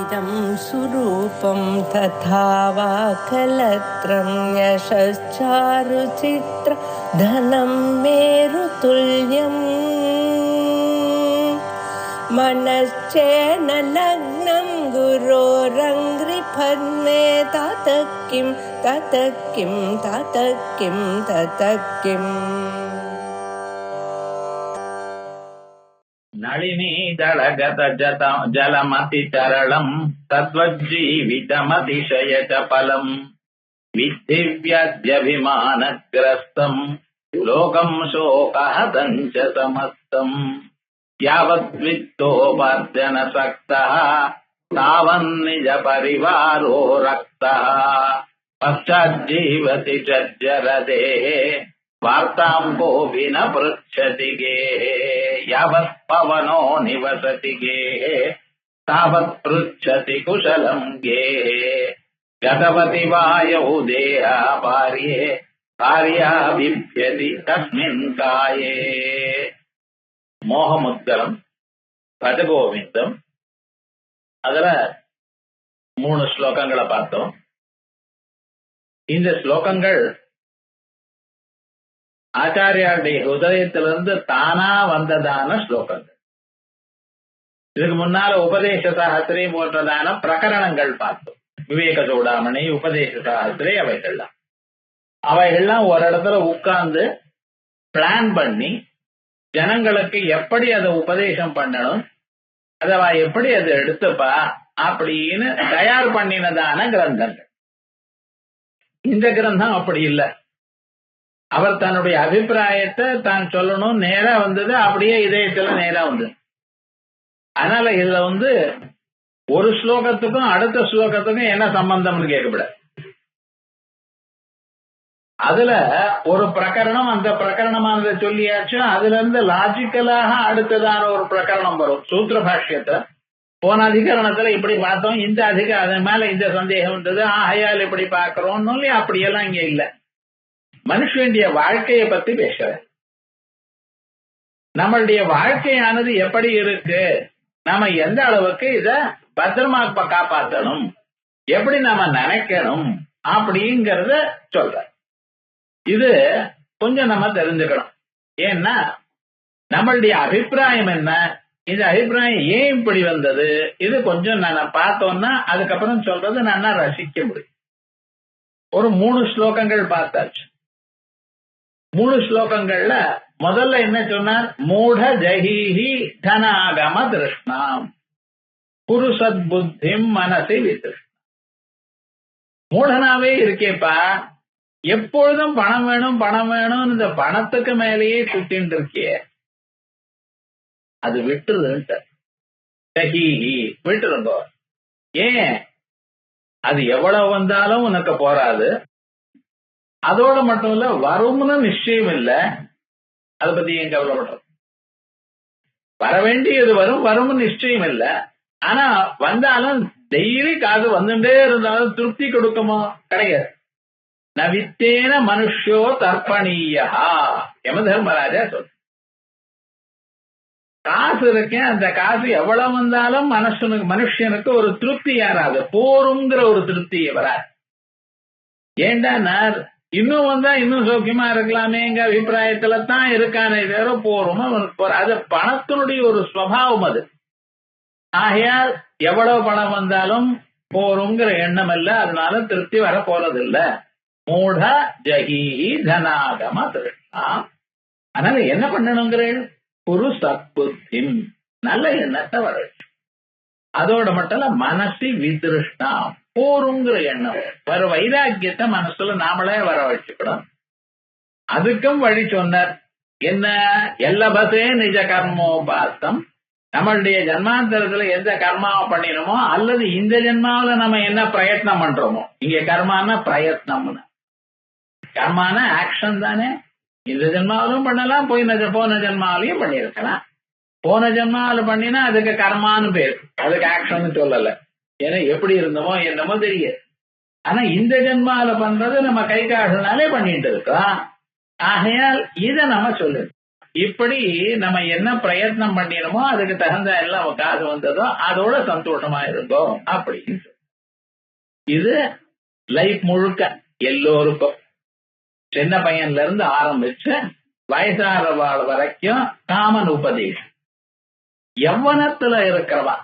इदं सुरूपं तथा वा कलत्रं यशश्चारुचित्र धनं मेरुतुल्यम् मनश्चेन लग्नं गुरोरङ्घ्रिपद्मे ततः किं ततः किं ततः किं ततः किम् नलिनी दलगत जलमति तरलम् तद्वज्जीवितमतिशय चपलम् विद्धिव्यभिमानग्रस्तम् लोकम् शोकहतम् च समस्तम् यावद्वित्तोपार्जनसक्तः तावन्निज परिवारो रक्तः पश्चाज्जीवति चज्जरदेहे वार्ताम् कोऽपि न पृच्छति गेहे यावत् पवनो निवसति गेहे तावत् पृच्छति कुशलम् गेहे गतवति वायौ देहापार्ये कार्या बिभ्यति तस्मिन् काये மோகமுத்கலம் பஜகோவிந்தம். அதுல 3 ஸ்லோகங்களை பார்த்தோம். இந்த ஸ்லோகங்கள் ஆச்சாரியாருடைய ஹிருதயத்திலிருந்து தானா வந்ததான ஸ்லோகங்கள். இதுக்கு முன்னால உபதேச சாஸ்திரி போன்றதான பிரகரணங்கள் பார்த்தோம். விவேக சூடாமணி, உபதேச சாஸ்திரி, அவைகள்லாம் ஒரு இடத்துல உட்கார்ந்து பிளான் பண்ணி ஜனங்களுக்கு எப்படி அதை உபதேசம் பண்ணணும், அதை எப்படி அதை எடுத்துப்பா அப்படின்னு தயார் பண்ணினதான கிரந்தங்கள். இந்த கிரந்தம் அப்படி இல்லை. அவர் தன்னுடைய அபிப்பிராயத்தை தான் சொல்லணும், நேரா வந்தது, அப்படியே இதயத்துல நேரா வந்தது. அதனால இதுல ஒரு ஸ்லோகத்துக்கும் அடுத்த ஸ்லோகத்துக்கும் என்ன சம்பந்தம்னு கேட்கப்படாது. அதுல ஒரு பிரகரணம், அந்த பிரகரணமானதை சொல்லியாச்சு, அதுல இருந்து லாஜிக்கலாக அடுத்ததான ஒரு பிரகரணம் வரும். சூத்திர பாஷ்யத்தை போன அதிகரணத்துல இப்படி பார்த்தோம், இந்த அதன் மேல இந்த சந்தேகம் வந்தது, ஆகையால் இப்படி பாக்குறோம். அப்படியெல்லாம் இங்க இல்ல. மனுஷனுடைய வாழ்க்கையை பத்தி பேசுற, நம்மளுடைய வாழ்க்கையானது எப்படி இருக்கு, நாம எந்த அளவுக்கு இத பத்திரமா காப்பாற்றணும், எப்படி நாம நினைக்கணும் அப்படிங்கறத சொல்ற. இது கொஞ்சம் நம்ம தெரிஞ்சுக்கணும். ஏன்னா நம்மளுடைய அபிப்பிராயம் என்ன, இந்த அபிப்பிராயம் ஏன் இப்படி வந்தது, இது கொஞ்சம் நான் பார்த்தோம்னா அதுக்கப்புறம் சொல்றது நான் ரசிக்க முடியும். ஒரு 3 ஸ்லோகங்கள் பார்த்தாச்சு. 3 ஸ்லோகங்கள்ல முதல்ல என்ன சொன்னார், மூட ஜஹீஹி தனாகம திருஷ்ணாம் குரு சத்புத்திம் மனசி விதிருஷ்ணா. மூடனாவே இருக்கேப்பா, எப்பொழுதும் பணம் வேணும் பணம் வேணும், இந்த பணத்துக்கு மேலேயே சுத்தின்னு இருக்கிய, அது விட்டுருந்துட்ட விட்டுருந்தோ. ஏன், அது எவ்வளவு வந்தாலும் உனக்கு போராது. அதோட மட்டும் இல்ல, வரும்னு நிச்சயம் இல்ல. அதை பத்தி ஏன் கவலைப்படுற? வர வேண்டியது வரும், வரும்னு நிச்சயம் இல்ல. ஆனா வந்தாலும் டெய்லி காசு வந்துட்டே இருந்தாலும் திருப்தி கொடுக்குமோ? கிடையாது. நவித்தேன மனுஷோ தர்ப்பணீயா யம தர்மராஜா சொல். காசு இருக்கேன், அந்த காசு எவ்வளவு வந்தாலும் மனுஷனுக்கு ஒரு திருப்தி யாராது, போருங்கிற ஒரு திருப்தி வராது. ஏண்டா இன்னும் வந்தா இன்னும் சௌக்கியமா இருக்கலாமேங்க அபிப்பிராயத்துல தான் இருக்கானே வேற போரும். அது பணத்தினுடைய ஒரு சுவாவம் அது. ஆகையால் எவ்வளவு பணம் வந்தாலும் போருங்கிற எண்ணம் இல்ல, அதனால திருப்தி வர போறது இல்ல. மூட ஜஹி தனாகம திருஷ்ணா. அதனால என்ன பண்ணணுங்கிறேன், குரு சத்புத்தி, நல்ல எண்ணத்தை வர. அதோட மட்டும் இல்ல, மனசி விதிருஷ்ணா, போருங்கிற எண்ணம் வர வைராக்கியத்தை மனசுல நாமளே வர வச்சுக்கணும். அதுக்கும் வழி சொன்னார். என்ன, எல்லபசே நிஜ கர்மோபாத்தம். நம்மளுடைய ஜன்மாந்தரத்துல எந்த கர்மாவை பண்ணினோமோ அல்லது இந்த ஜென்மாவில நம்ம என்ன பிரயத்னம் பண்றோமோ, இங்க கர்மான பிரயத்னம்னு, கர்மான ஆக்ஷன் தானே. இந்த ஜென்மாவிலும் பண்ணலாம், போன ஜென்மாவிலையும் பண்ணிருக்கலாம். போன ஜென்மாவில பண்ணினா அதுக்கு கர்மான்னு பேரு, அதுக்கு ஆக்ஷன் சொல்லல. ஏன்னா எப்படி இருந்தோமோ என்னமோ தெரியாது. ஆனா இந்த ஜென்மாவில பண்றது நம்ம கை காசுனாலே பண்ணிட்டு இருக்கோம். ஆகையால் இத நம்ம சொல்லு. இப்படி நம்ம என்ன பிரயத்னம் பண்ணினோமோ அதுக்கு தகுந்த எல்லாம் காசு வந்ததோ அதோட சந்தோஷமா இருந்தோம் அப்படின்னு. இது லைஃப் முழுக்க எல்லோருக்கும், சின்ன பையன்ல இருந்து ஆரம்பிச்சு வயசானவாள் வரைக்கும் காமன் உபதேசம். யவ்வனத்துல இருக்கிறவா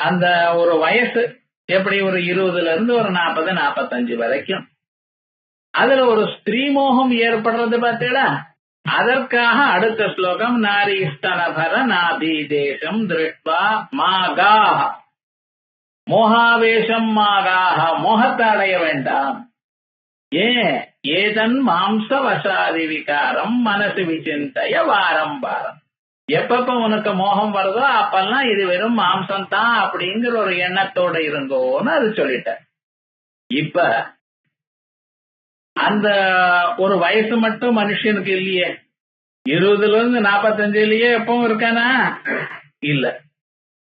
அந்த ஒரு வயசு எப்படி ஒரு 20ல இருந்து ஒரு 40, 45 வரைக்கும் அதுல ஒரு ஸ்திரீ மோகம் ஏற்படுறது பார்த்தீங்களா? அதற்காக அடுத்த ஸ்லோகம், நாரீஸ்தனபர நாபி தேசம் திருஷ்வா மாகாஹ, மோகாவேஷம் மாகாஹ, மோகத்தை அடைய வேண்டாம். ஏதன் மாம்ச வசாதி விகாரம் மனசு விசிந்தய வாரம் வாரம். எப்பப்ப உனக்கு மோகம் வருதோ அப்பெல்லாம் இது வெறும் மாம்சம் தான் அப்படிங்கிற ஒரு எண்ணத்தோட இருந்தோன்னு அது சொல்லிட்ட. இப்ப அந்த ஒரு வயசு மட்டும் மனுஷனுக்கு இல்லையே, 20ல இருந்து 45லயே எப்பவும் இருக்கானா? இல்ல.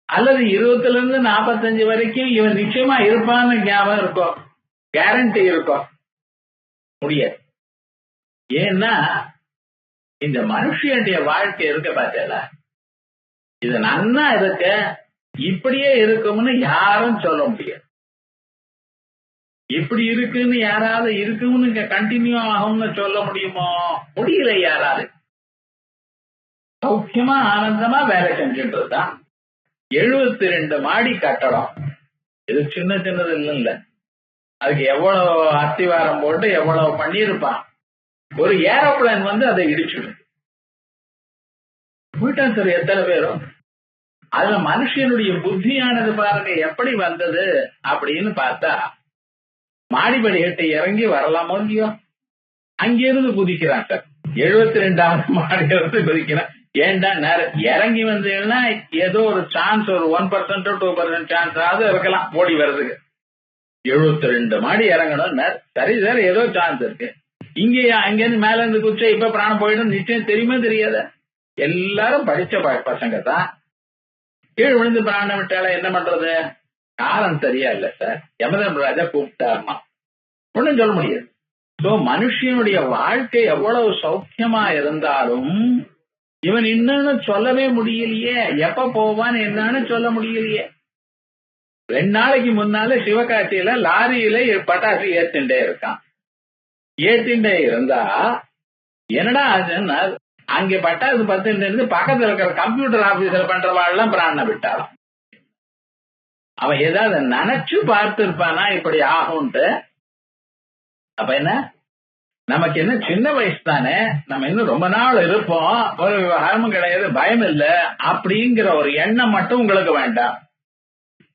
அல்லது 20ல இருந்து 45 வரைக்கும் இவன் நிச்சயமா இருப்பான்னு ஞாபகம் இருக்கும், கேரண்டி இருக்கும்? முடியாது. ஏன்னா இந்த மனுஷனுடைய வாழ்க்கை இருக்க பார்த்தல, இது நன்னா இருக்க இப்படியே இருக்கும்னு யாரும் சொல்ல முடியாது. இப்படி இருக்குன்னு யாராவது இருக்கும்னு கண்டினியூ ஆகும்னு சொல்ல முடியுமோ? முடியல. யாராவது சௌக்கியமா ஆனந்தமா வேலை செஞ்சுட்டு தான். 72 மாடி கட்டடம், இது சின்ன சின்னது இல்லைல்ல. அதுக்கு எவ்வளவு அத்திவாரம் போட்டு எவ்வளவு பண்ணியிருப்பான். ஒரு ஏரோப்ளேன் வந்து அதை இடிச்சுடும். போயிட்டான் சார் எத்தனை பேரும். அதுல மனுஷனுடைய புத்தியானது பாருங்க எப்படி வந்தது அப்படின்னு பார்த்தா, மாடிப்படி ஏட்டை இறங்கி வரலாமோ இல்லையோ, அங்கிருந்து குதிக்கிறான் சார். 72வது மாடியில இருந்து குதிக்கிறான். ஏண்டா இறங்கி வந்தீங்கன்னா ஏதோ ஒரு சான்ஸ், ஒரு 1% 2% சான்ஸ் ஆகுது இருக்கலாம் ஓடி வர்றதுக்கு. 72 மாடி இறங்கணும். சரி சார் ஏதோ சான்ஸ் இருக்கு. இங்கே அங்கேருந்து மேல இருந்து குதிச்சா இப்ப பிராணம் போயிடும் நிச்சயம் தெரியுமே தெரியாத? எல்லாரும் படிச்ச பசங்க தான். கீழ் விழுந்து பிராணம் விட்டால என்ன பண்றது? காலம் சரியா இல்ல சார், யமதர்மராஜா கூப்பிட்டாருமா, ஒண்ணும் சொல்ல முடியாது. சோ மனுஷனுடைய வாழ்க்கை எவ்வளவு சௌக்கியமா இருந்தாலும் இவன் இன்னும் சொல்லவே முடியலையே, எப்ப போவான்னு என்னன்னு சொல்ல முடியலையே. 2 நாளைக்கு முன்னால சிவகாசியில லாரியில பட்டாசு ஏத்துட்டே இருக்கான். ஏத்திண்டே இருந்தா என்னடா ஆச்சுன்னா, அங்க பட்டாசு பத்துட்டு இருந்து பக்கத்துல இருக்கிற கம்ப்யூட்டர் ஆபீஸ்ல பண்றவாள்லாம் பிராண விட்டாலும். அவன் ஏதாவது நினைச்சு பார்த்து இருப்பானா இப்படி ஆகும்ட்டு? அப்ப என்ன, நமக்கு என்ன சின்ன வயசு தானே, நம்ம இன்னும் ரொம்ப நாள் இருப்போம், ஒரு விவகாரமும் கிடையாது, பயம் இல்லை அப்படிங்கிற ஒரு எண்ணம் மட்டும் உங்களுக்கு வேண்டாம்.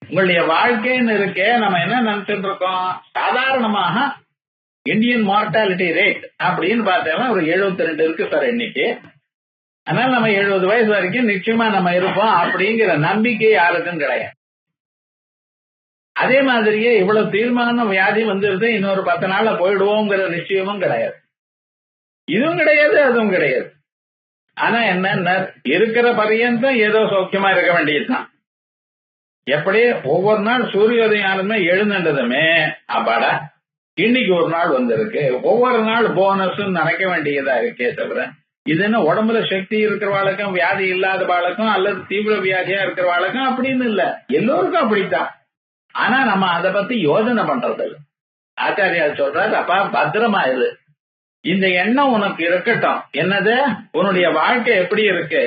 உங்களுடைய வாழ்க்கைன்னு இருக்கே, நம்ம என்ன நினைச்சிட்டு இருக்கோம்? சாதாரணமாக இந்தியன் மார்டாலிட்டி ரேட் அப்படின்னு பார்த்தோம்னா ஒரு 72 இருக்கு சார் இன்னைக்கு. அதனால நம்ம 70 வயசு வரைக்கும் நிச்சயமா நம்ம இருப்போம் அப்படிங்கிற நம்பிக்கை யாருக்கும் கிடையாது. அதே மாதிரியே இவ்வளவு தீர்மானம் வியாதி வந்துருது, இன்னொரு 10 நாள்ல போயிடுவோங்கிற நிச்சயமும் கிடையாது. இதுவும் கிடையாது அதுவும் கிடையாது. ஆனா என்ன, இருக்கிற பரியந்தம் ஏதோ சௌக்கியமா இருக்க வேண்டியதுதான். எப்படி ஒவ்வொரு நாள் சூரியோதயம் ஆனதுமே எழுந்ததுமே அப்பாடா இன்னைக்கு ஒரு நாள் வந்திருக்கு, ஒவ்வொரு நாள் போனஸ் நினைக்க வேண்டியதா இருக்கே தவிர, இது என்ன உடம்புல சக்தி இருக்கிறவாளுக்கும் வியாதி இல்லாத வாளுக்கும் அல்லது தீவிர வியாதியா இருக்கிறவாளுக்கும் அப்படின்னு இல்ல, எல்லோருக்கும் அப்படித்தான். ஆனா நம்ம அதை பத்தி யோசனை பண்றது இல்லை. ஆச்சாரியார் சொல்றாரு, அப்பா பத்திரமா இரு, இந்த எண்ணம் உனக்கு இருக்கட்டும். என்னது, உன்னுடைய வாழ்க்கை எப்படி இருக்கு,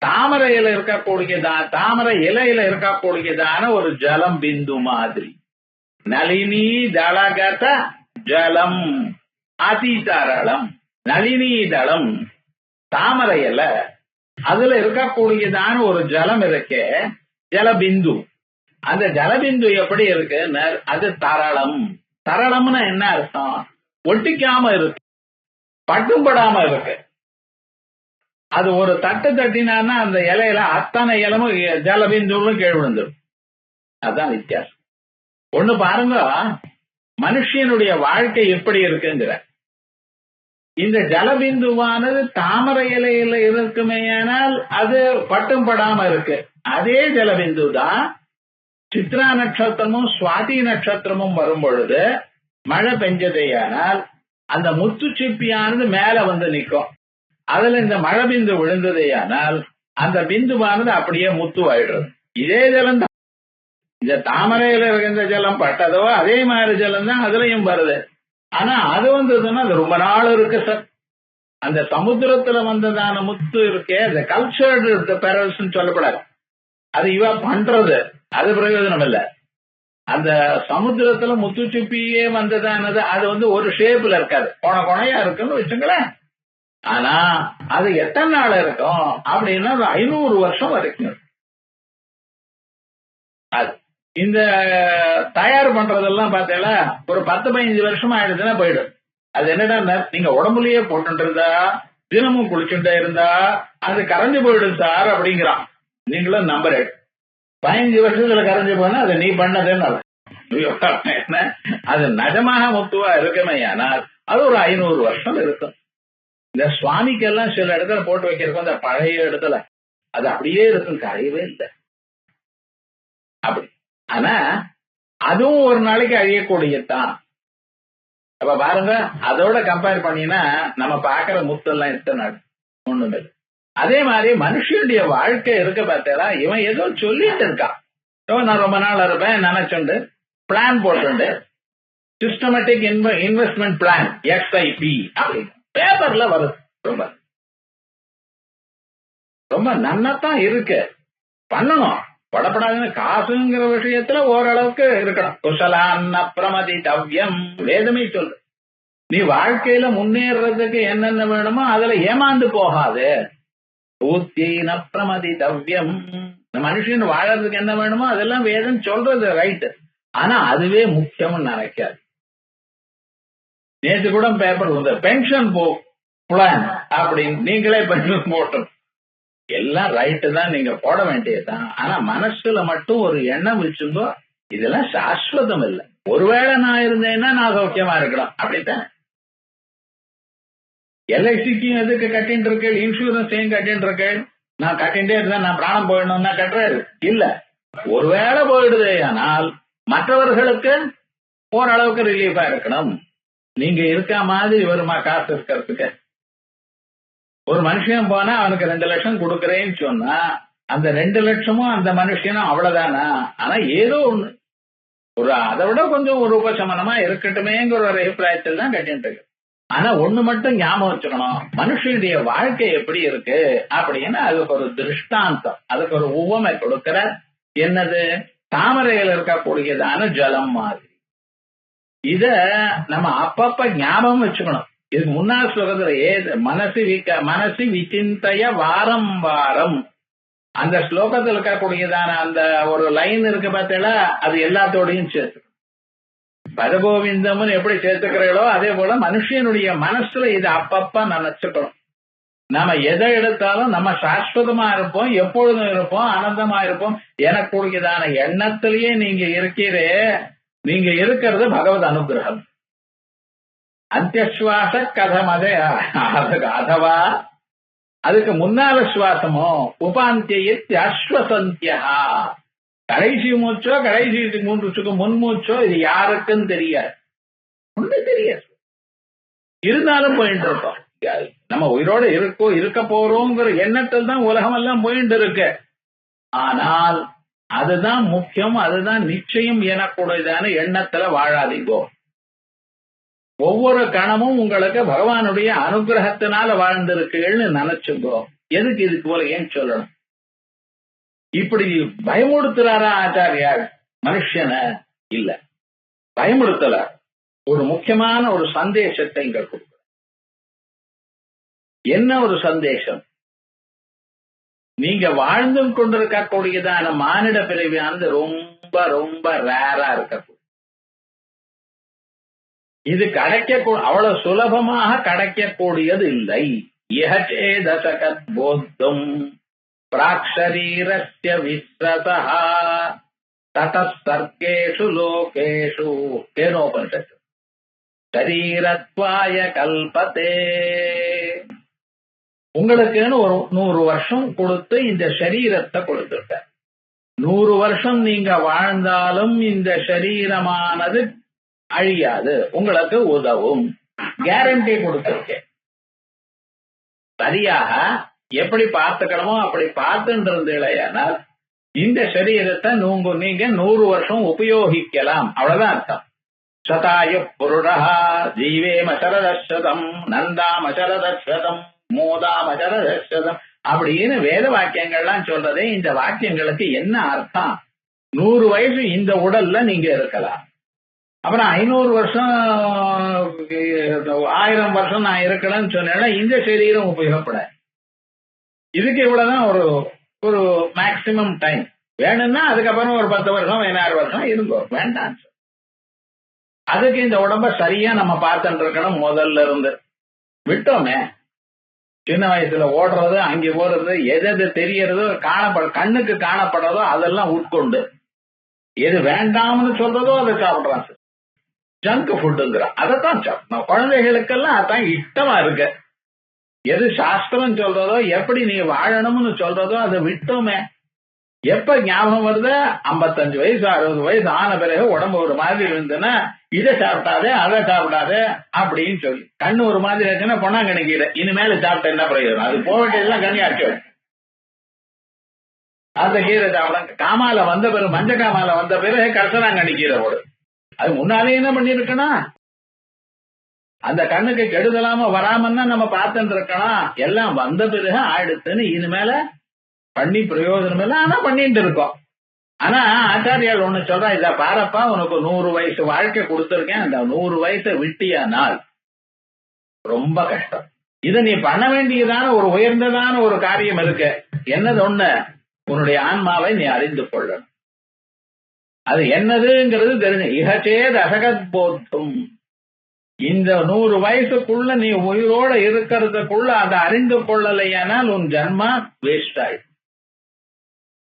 தாமரையில இருக்கக்கூடியதான், தாமரை இலையில இருக்கக்கூடியதான ஒரு ஜலம் பிந்து மாதிரி. நளினி தளகத ஜலம் அதிதரளம். நளினி தளம் தாமரை இலை, அதுல இருக்கக்கூடியதான ஒரு ஜலம் இருக்கு, ஜலபிந்து. அந்த ஜலபிந்து எப்படி இருக்கு, அது தரளம். தரளம்னு என்ன அர்த்தம்? ஒட்டிக்காம இருக்கு, பட்டும்படாம இருக்கு. அது ஒரு தட்டு தட்டினா அந்த இலையில அத்தனை இலமும் ஜலபிந்துன்னு கீழ் விழுந்துடும். அதுதான் வித்தியாசம். ஒண்ணு பாருங்க, மனுஷனுடைய வாழ்க்கை எப்படி இருக்குங்கிற இந்த ஜலபிந்துவானது தாமரை இலையில இருக்குமேயானால் அது பட்டும் படாம இருக்கு. அதே ஜலபிந்து தான் சித்ரா நட்சத்திரமும் சுவாதி நட்சத்திரமும் வரும் பொழுது மழை பெஞ்சதையானால் அந்த முத்து சிப்பியானது மேல வந்து நிற்கும். அதுல இந்த மழை பிந்து விழுந்ததேயானால் அந்த பிந்துவானது அப்படியே முத்துவாயிடுறது. இதே ஜலம் தான், இந்த தாமரையில இருக்கின்ற ஜலம் பட்டதோ அதே மாதிரி ஜலம் தான் அதுலயும் வருது. ஆனா அது வந்ததுன்னா அது ரொம்ப நாள் இருக்கு சார். அந்த சமுத்திரத்துல வந்ததான முத்து இருக்கே, அந்த கல்ச்சர்டு பெரல்ஸ் சொல்லப்படாது, அது இவ பண்றது, அது பிரயோஜனம் இல்ல. அந்த சமுத்திரத்துல முத்துச்சுப்பியே வந்ததானது அது ஒரு ஷேப்ல இருக்காது, கொணையா இருக்குன்னு வச்சுங்களேன். ஆனா அது எத்தனை நாள் இருக்கும் அப்படின்னா 500 வருஷம் வரைக்கும். அது இந்த தயார் பண்றதெல்லாம் பார்த்தீங்களா ஒரு 10-15 வருஷம் ஆயிடுச்சுன்னா போயிடும். அது என்னடா, நீங்க உடம்புலயே போட்டு இருந்தா தினமும் குளிச்சுட்டே இருந்தா அது கரைஞ்சு போயிடும் சார் அப்படிங்கிறான். நீங்களும் நம்பர் 15 வருஷத்துல கரைஞ்சு போனா அது நீ பண்ணதுன்னு அது நிஜமாக முத்துவா இருக்குமே. ஆனால் அது ஒரு 500 வருஷம் இருக்கும். இந்த சுவாமிக்கெல்லாம் சில இடத்துல போட்டு வைக்கிறோம், அந்த பழைய இடத்துல அது அப்படியே இருக்கும், கரையவே இல்லை அப்படி. ஆனா அதுவும் ஒரு நாளைக்கு அழியக்கூடியதான். அப்ப பாருங்க, அதோட கம்பேர் பண்ணினா நம்ம பாக்குற முத்தெல்லாம் எத்தனை நாள் ஒண்ணுமே. அதே மாதிரி மனுஷனுடைய வாழ்க்கை இருக்க பார்த்தா இவன் ஏதோ சொல்லிட்டு இருக்கான், நான் ரொம்ப நாள் இருப்பேன் நினைச்சுண்டு பிளான் போட்டு சிஸ்டமேட்டிக் இன்வெஸ்ட்மெண்ட் பிளான் XIP அப்படி பேப்பர்ல வருது. ரொம்ப ரொம்ப நன்னாத்தான் இருக்கு, பண்ணணும், படப்படாதுன்னு காசுங்கிற விஷயத்துல ஓரளவுக்கு இருக்கணும். குசலான்ன பிரமதிதவ்யம் வேதமே சொல்லு. நீ வாழ்க்கையில முன்னேறதுக்கு என்னென்ன வேணுமோ அதுல ஏமாந்து போகாது. ஊத்தின பிரமதிதவ்யம், மனுஷன் வாழறதுக்கு என்ன வேணுமோ அதெல்லாம் வேதம் சொல்றது ரைட்டு. ஆனா அதுவே முக்கியம்னு நினைக்காது. நேற்று கூட பேப்பர் வந்து பென்ஷன் பிளான் அப்படின்னு நீங்களே பென்ஷன் போட்டோம், எல்லாம் ரைட்டு தான், நீங்க போட வேண்டியதுதான். ஆனா மனசுல மட்டும் ஒரு எண்ணம் வச்சுங்கோ, இதெல்லாம் சாஸ்வதம் இல்லை. ஒருவேளை நான் இருந்தேன்னா நான் சௌக்கியமா இருக்கலாம் அப்படித்தான். LICக்கும் எதுக்கு கட்டின்னு இருக்கேன், இன்சூரன்ஸையும் கட்டின்னு இருக்கேன், நான் கட்டின்டே இருந்தேன் நான் பிராணம் போயிடணும்னா கட்டுறாரு இல்ல. ஒருவேளை போயிடுது ஆனால் மற்றவர்களுக்கு ஓரளவுக்கு ரிலீஃபா இருக்கணும். நீங்க இருக்க மாதிரி வருமா காசு இருக்கிறதுக்கு? ஒரு மனுஷன் போனா அவனுக்கு 2 லட்சம் கொடுக்கறேன்னு சொன்னா அந்த 2 லட்சமும் அந்த மனுஷனும் அவ்வளவுதானா? ஆனா ஏதோ ஒண்ணு ஒரு அதை விட கொஞ்சம் ஒரு உபசமனமா இருக்கட்டுமேங்கிற ஒரு அபிப்பிராயத்தில் தான் கட்டிட்டு இருக்கு. ஆனா ஒண்ணு மட்டும் ஞாபகம் வச்சுக்கணும், மனுஷனுடைய வாழ்க்கை எப்படி இருக்கு அப்படின்னு அதுக்கு ஒரு திருஷ்டாந்தம், அதுக்கு ஒரு உவமை கொடுக்கிற. என்னது? தாமரையில் இருக்கக்கூடியதான ஜலம் மாதிரி. இத நம்ம அப்பப்ப ஞாபகம் வச்சுக்கணும். இதுக்கு முன்னாள் ஸ்லோகத்துல மனசு விசிந்தைய வாரம் வாரம், அந்த ஸ்லோகத்தில் இருக்கக்கூடியதான அந்த ஒரு லைன் இருக்கு பார்த்தீங்களா, அது எல்லாத்தோடையும் சேர்த்து பரகோவிந்தம்னு எப்படி சேர்த்துக்கிறீங்களோ அதே போல மனுஷனுடைய மனசுல இதை அப்பப்ப நினைச்சுக்கணும். நாம எதை எடுத்தாலும் நம்ம சாஸ்வதமா இருப்போம், எப்பொழுதும் இருப்போம், ஆனந்தமா இருப்போம். எனக்கு கூடியதான எண்ணத்திலேயே நீங்க இருக்கிறே, நீங்க இருக்கிறது பகவத் அனுகிரகம். அந்தியஸ்வாச கதமதே அதவா, அதுக்கு முன்னால சுவாசமோ உபாந்திய அஸ்வசந்தியா, கடைசி மூச்சோ கடைசி 3 முன் மூச்சோ இது யாருக்குன்னு தெரியாது, ஒண்ணு தெரியாது. இருந்தாலும் போயிட்டு இருக்கோம். நம்ம உயிரோட இருக்க போறோங்கிற எண்ணத்தில் தான் உலகம் எல்லாம் போயிட்டு இருக்கு. ஆனால் அதுதான் முக்கியம், அதுதான் நிச்சயம் எனக்கூடியதான எண்ணத்துல வாழாதீங்கோ. ஒவ்வொரு கணமும் உங்களுக்கு பகவானுடைய அனுகிரகத்தினால வாழ்ந்திருக்கீங்கன்னு நினைச்சுங்கோ. எதுக்கு இதுக்கு போல ஏன் சொல்லணும்? இப்படி பயமுடுத்துறாரா ஆச்சாரியார் மனுஷனை? இல்ல, பயமுடுத்தல. ஒரு முக்கியமான ஒரு சந்தேசத்தை இங்க கொடுக்க. என்ன ஒரு சந்தேசம்? நீங்க வாழ்ந்து கொண்டிருக்கக்கூடியதான மானிட பிறவியானது ரொம்ப ரொம்ப ரேரா இருக்க. இது அவ்வளவு சுலபமாக கிடைக்கக்கூடியது இல்லை. இஹச்சே தசகத் போத்தம் பிராக்ஷரீரஸ்ய விஸ்ரதா ததஸ்தர்கேஷு லோகேஷு கேனோபனிஷத் சரீரத்வாய கல்பதே. உங்களுக்குன்னு ஒரு 100 வருஷம் கொடுத்து இந்த சரீரத்தை கொடுத்துட்ட. 100 வருஷம் நீங்க வாழ்ந்தாலும் இந்த சரீரமானது அழியாது, உங்களுக்கு உதவும், கேரண்டி கொடுத்திருக்கேன். சரியாக எப்படி பார்த்துக்கணுமோ அப்படி பார்த்துட்டு இருந்தீங்களேயானால் இந்த சரீரத்தை நீங்க 100 வருஷம் உபயோகிக்கலாம். அவ்வளவுதான் அர்த்தம். சதாயு புருடா ஜீவேம சரதம் நந்தாம சரதம் மோதாம சரதம் அப்படின்னு வேத வாக்கியங்கள்லாம் சொல்றதே. இந்த வாக்கியங்களுக்கு என்ன அர்த்தம்? 100 வயசு இந்த உடல்ல நீங்க இருக்கலாம். அப்புறம் 500 வருஷம் 1000 வருஷம் நான் இருக்கலாம்னு சொன்னா இந்த சரீரம் உபயோகப்பட. இதுக்கு இவ்வளவுதான் ஒரு மேக்சிமம் டைம். வேணும்னா அதுக்கப்புறம் ஒரு 10 வருஷம் 16 வருஷம் இருக்கும். வேண்டாம். அதுக்கு இந்த உடம்ப சரியா நம்ம பார்த்துட்டு இருக்கணும். முதல்ல இருந்து விட்டோமே, சின்ன வயசுல ஓடுறது, அங்கே போறது, எது தெரியறதோ கண்ணுக்கு காணப்படுறதோ அதெல்லாம் உட்கொண்டு எது வேண்டாம்னு சொல்றதோ அதை சாப்பிடுறான். ஜங்க் ஃபுட்டுங்கிறான். அதைத்தான் சாப்பிடணும். குழந்தைகளுக்கெல்லாம் அதான் இஷ்டமா இருக்கு. எது சாஸ்திரம் சொல்றதோ, எப்படி நீ வாழணும்னு சொல்றதோ அதை விட்டோமே. எப்ப ஞாபகம் வருது? 55 வயசு 60 வயசு ஆன பிறகு உடம்பு ஒரு மாதிரி இருந்துன்னா இதை சாப்பிட்டாதே அதை சாப்பிடாதே அப்படின்னு சொல்லி, கண்ணு ஒரு மாதிரி இருக்குன்னா பொண்ணாங்கண்ணி கீரை இனிமேல சாப்பிட்ட என்ன பிரயோஜனம்? அது போக வேண்டியதுலாம் கண்ணியாச்சு. அந்த கீரை சாப்பிட காமால வந்த பிறகு, மஞ்ச காமால வந்த பிறகு கரசனாங்கண்ணி கீரை போடு. அது முன்னாலே என்ன பண்ணிருக்கணும்? அந்த கண்ணுக்கு கெடுதலாம வராமன்னா நம்ம பார்த்துட்டு இருக்கணும். எல்லாம் வந்த பிறகு ஆயிடுத்துன்னு இனிமேல பண்ணி பிரயோஜனம் இல்லை. ஆனா பண்ணிட்டு இருக்கோம். ஆனா ஆச்சாரியால் ஒண்ணு சொல்றா, இத பாரப்பா, உனக்கு 100 வயசு வாழ்க்கை கொடுத்துருக்கேன். அந்த 100 வயசை விட்டியானால் ரொம்ப கஷ்டம். இதை நீ பண்ண வேண்டியதான ஒரு உயர்ந்ததான ஒரு காரியம் இருக்கு. என்னது? ஒண்ணு, உன்னுடைய ஆன்மாவை நீ அறிந்து கொள்ளணும். அது என்னதுங்கிறது தெரிஞ்சு இகச்சேத் அசகத் போத்தும். இந்த 100 வயசுக்குள்ள நீ உயிரோட இருக்கிறதுக்குள்ள அதை அறிந்து கொள்ளலையானால் உன் ஜன்மா வேஸ்ட் ஆயிடும்.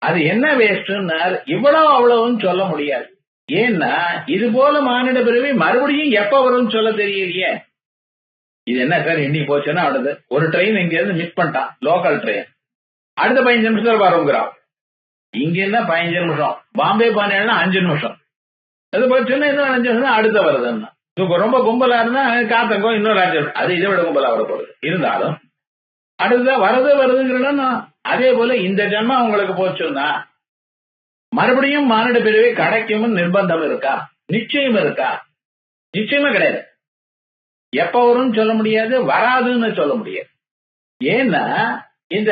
அது என்ன வேஸ்ட்னா இவ்வளவு அவ்வளவுன்னு சொல்ல முடியாது. ஏன்னா இது போல மானிட பிறவி மறுபடியும் எப்ப வரும்னு சொல்ல தெரியலையே. இது என்ன சார் எண்ணி போச்சுன்னா அடுத்து ஒரு ட்ரெயின் இங்க இருந்து மிஸ் பண்ணிட்டான், லோக்கல் ட்ரெயின், அடுத்த 15 நிமிஷத்துல வருங்கிறான். இங்க இருந்தா 15 நிமிஷம், பாம்பே போனேன்னா 5 நிமிஷம், அது போச்சுன்னா இன்னும் 5 நிமிஷம் அடுத்த வருதுன்னா. ரொம்ப கும்பலா இருந்தா காத்தங்கோ இன்னொரு 5 நிமிஷம், அது இதை விட கும்பலா வரப்போகுது. இருந்தாலும் அடுத்ததான் வருதுங்கிறோம். அதே போல இந்த ஜன்மா உங்களுக்கு போச்சுன்னா மறுபடியும் மானிட பிரிவை கிடைக்கும் நிர்பந்தம் இருக்கா? நிச்சயம் இருக்கா? நிச்சயமா கிடையாது. எப்ப வரும்னு சொல்ல முடியாது, வராதுன்னு சொல்ல முடியாது. ஏன்னா இந்த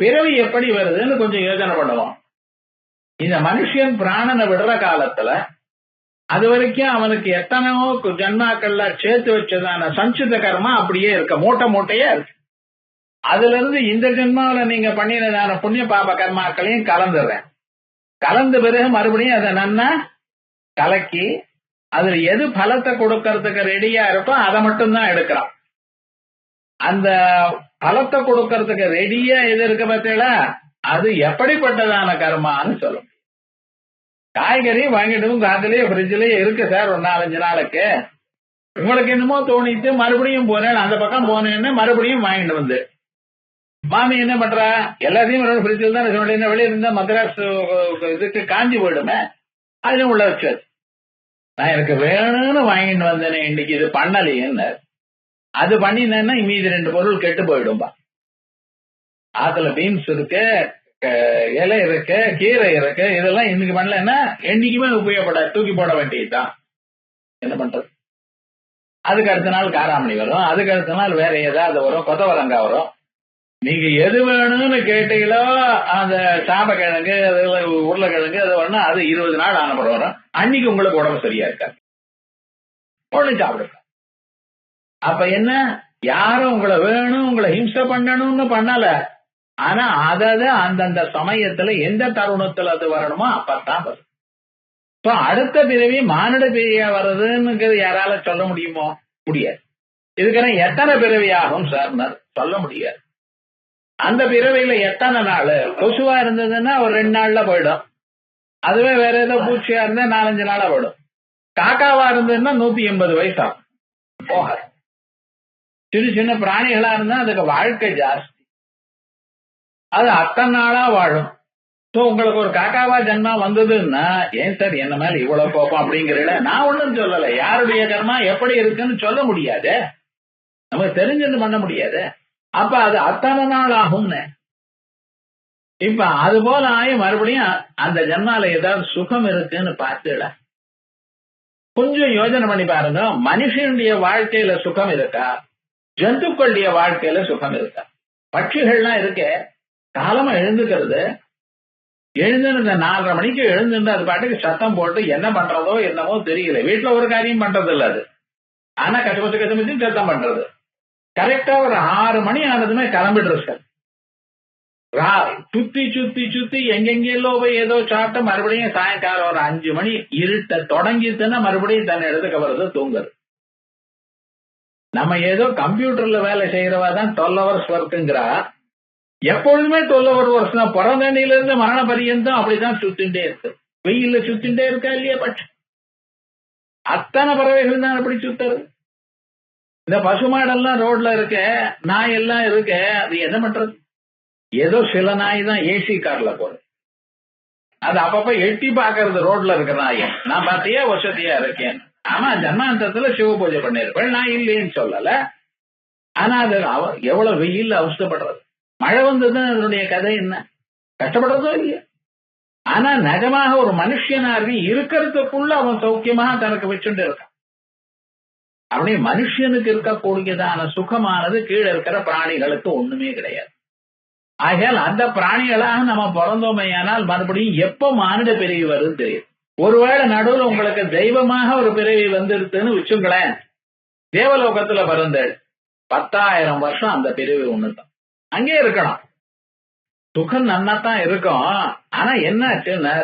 பிறவி எப்படி வருதுன்னு கொஞ்சம் யோசனை பண்ணுவோம். இந்த மனுஷன் பிராணனை விடுற காலத்துல அது வரைக்கும் அவனுக்கு எத்தனையோ ஜன்மாக்கள்ல சேர்த்து வச்சதான சஞ்சித கர்மா அப்படியே இருக்க, மூட்டையா இருக்கு. அதுல இருந்து இந்த ஜென்மாவில நீங்க பண்ணினதான புண்ணிய பாப கர்மாக்களையும் கலந்துடுறேன். கலந்த பிறகு மறுபடியும் அதை நன்னா கலக்கி அதுல எது பலத்தை கொடுக்கறதுக்கு ரெடியா இருக்கோ அதை மட்டும்தான் எடுக்கிறான். அந்த பலத்தை கொடுக்கறதுக்கு ரெடியா எது இருக்க பார்த்தீங்களா, அது எப்படிப்பட்டதான கர்மான்னு சொல்லும். காய்கறி வாங்கிட்டு காத்துலயே ஃப்ரிட்ஜ்லயே இருக்கு சார் ஒரு 4-5 நாளுக்கு, உங்களுக்கு என்னமோ தோணிட்டு மறுபடியும் போனேன், அந்த பக்கம் போனேன்னு மறுபடியும் வாங்கிட்டு வந்து மாமி என்ன பண்றா, எல்லாத்தையும் ஃப்ரிட்ஜில் தான் வெளியே இருந்தா மദ്രാஸ் இதுக்கு காஞ்சி போயிடுமே, அதுலயும் உள்ள வச்சு நான் எனக்கு வேணும்னு வாங்கிட்டு வந்தேனே இன்னைக்கு இது பண்ணலையேன்னு. அது பண்ணினேன்னா மீதி 2 பொருள் கெட்டு போயிடும்பா. அதுல பீன்ஸ் இருக்கு, இலை இருக்கு, கீரை இருக்கு, இதெல்லாம் இன்னைக்கு பண்ணலன்னா என்னைக்குமே உபயோகப்பட தூக்கி போட வேண்டியதுதான். என்ன பண்றது? அதுக்கு அடுத்த நாள் காராமணி வரும், அதுக்கு அடுத்த நாள் வேற ஏதாவது வரும், கொத்தவரங்காய் வரும். நீங்க எது வேணும்னு கேட்டீங்களோ அந்த சாம்பக்கிழங்கு, உருளைக்கிழங்கு அது வேணும், அது 20 நாள் ஆனப்பட வரும். அன்னைக்கு உங்களுக்கு உடம்பு சரியா இருக்காது, உடனே சாப்பிடுங்க. அப்ப என்ன, யாரும் உங்களை வேணும் உங்களை ஹிம்சை பண்ணணும்னு பண்ணல. ஆனா அதாவது அந்தந்த சமயத்துல எந்த தருணத்துல அது வரணுமோ அப்பத்தான் வரும். அடுத்த பிறவி மானிட பிறவியா வருதுன்னு யாரால சொல்ல முடியுமோ? முடியாது. இதுக்கான எத்தனை பிறவி ஆகும் சார் சொல்ல முடியாது. அந்த பிறவியில எத்தனை நாள்? கொசுவா இருந்ததுன்னா ஒரு 2 நாள்ல போயிடும். அதுவே வேற ஏதோ பூச்சியா இருந்தா 4-5 நாளா போயிடும். காக்காவா இருந்ததுன்னா 180 வயசு ஆகும், போகாது. சின்ன பிராணிகளா இருந்தா அதுக்கு வாழ்க்கை ஜாஸ்தி, அது அத்தனை நாளா வாழும். உங்களுக்கு ஒரு காக்காவா ஜன்மா வந்ததுன்னா ஏன் சார் என்ன மேல இவ்வளவு கோபம் அப்படிங்கிறத நான் ஒண்ணும் சொல்லல. யாருடைய கர்மா எப்படி இருக்குன்னு சொல்ல முடியாது, நமக்கு தெரிஞ்சது பண்ண முடியாது. அப்ப அது அத்தனை நாள் ஆகும்னு. இப்ப அது போல ஆகி மறுபடியும் அந்த ஜன்மால ஏதாவது சுகம் இருக்குன்னு பார்த்துட. கொஞ்சம் யோஜனை பண்ணி பாருங்க, மனுஷனுடைய வாழ்க்கையில சுகம் இருக்கா, ஜந்துக்களுடைய வாழ்க்கையில சுகம் இருக்கா? பட்சிகள்லாம் இருக்க காலமா எழுந்துக்கிறது, எழுந்து 4:30 மணிக்கு எழுந்துட்டு அது பாட்டுக்கு சத்தம் போட்டு என்ன பண்றதோ என்னமோ தெரியல. வீட்டுல ஒரு காரியம் பண்றது இல்ல அது, ஆனா கச்சமச்சு சத்தம் பண்றது. கரெக்டா ஒரு 6 மணி ஆனதுமே கிளம்பிடுறது சார். சுத்தி சுத்தி சுத்தி எங்கெங்கெல்லோ போய் ஏதோ சாப்பிட்டு மறுபடியும் சாயங்காலம் ஒரு 5 மணி இருட்ட தொடங்கிட்டுன்னா மறுபடியும் தன் இடத்துக்கு வருது, தூங்குறது. நம்ம ஏதோ கம்ப்யூட்டர்ல வேலை செய்யறவா தான் 12 hours ஒர்க்குங்கிறா. எப்பொழுதுமே 12 hours தான். பிறந்தண்ணில இருந்து மரண பரியந்தம் அப்படிதான் சுத்தின்ண்டே இருக்கு. வெயில்ல சுத்தின்ண்டே இருக்கா இல்லையா பட்சம்? அத்தனை பறவைகள் தான் அப்படி சுத்துறது. இந்த பசுமாடெல்லாம் ரோட்ல இருக்க, நாய் எல்லாம் இருக்க, அது என்ன பண்றது? ஏதோ சில நாய் தான் ஏசி கார்ல போறது. அது அப்பப்ப எட்டி பாக்குறது ரோட்ல இருக்கிற நாய. நான் பார்த்தியா வசதியா இருக்கேன். ஆமா, ஜன்மாந்தத்துல சிவ பூஜை பண்ணிருப்பேன், நான் இல்லைன்னு சொல்லல. ஆனா அது எவ்வளவு வெயில் அவஸ்தப்படுறது. மழை வந்ததுன்னு அதனுடைய கதை என்ன? கஷ்டப்படுறதோ இல்லையா? ஆனா நிஜமாக ஒரு மனுஷனாக இருக்கிறதுக்குள்ள அவன் சௌக்கியமாக தனக்கு வச்சுட்டு இருக்கான். அப்படி மனுஷனுக்கு இருக்கக்கூடியதான சுகமானது கீழே இருக்கிற பிராணிகளுக்கு ஒண்ணுமே கிடையாது. ஆகையால் அந்த பிராணிகளாக நம்ம பிறந்தோமையானால் மறுபடியும் எப்ப மானிட பிறவி வருது தெரியும். ஒருவேளை நடுவில் உங்களுக்கு தெய்வமாக ஒரு பிறவி வந்துருதுன்னு வச்சுங்களேன், தேவலோகத்துல பிறந்தேள் 10,000 வருஷம் அந்த பிறவி ஒண்ணுதான், அங்கே இருக்கணும். சுகம் நன்னாத்தான் இருக்கும். ஆனா என்ன ஆச்சுன்னா,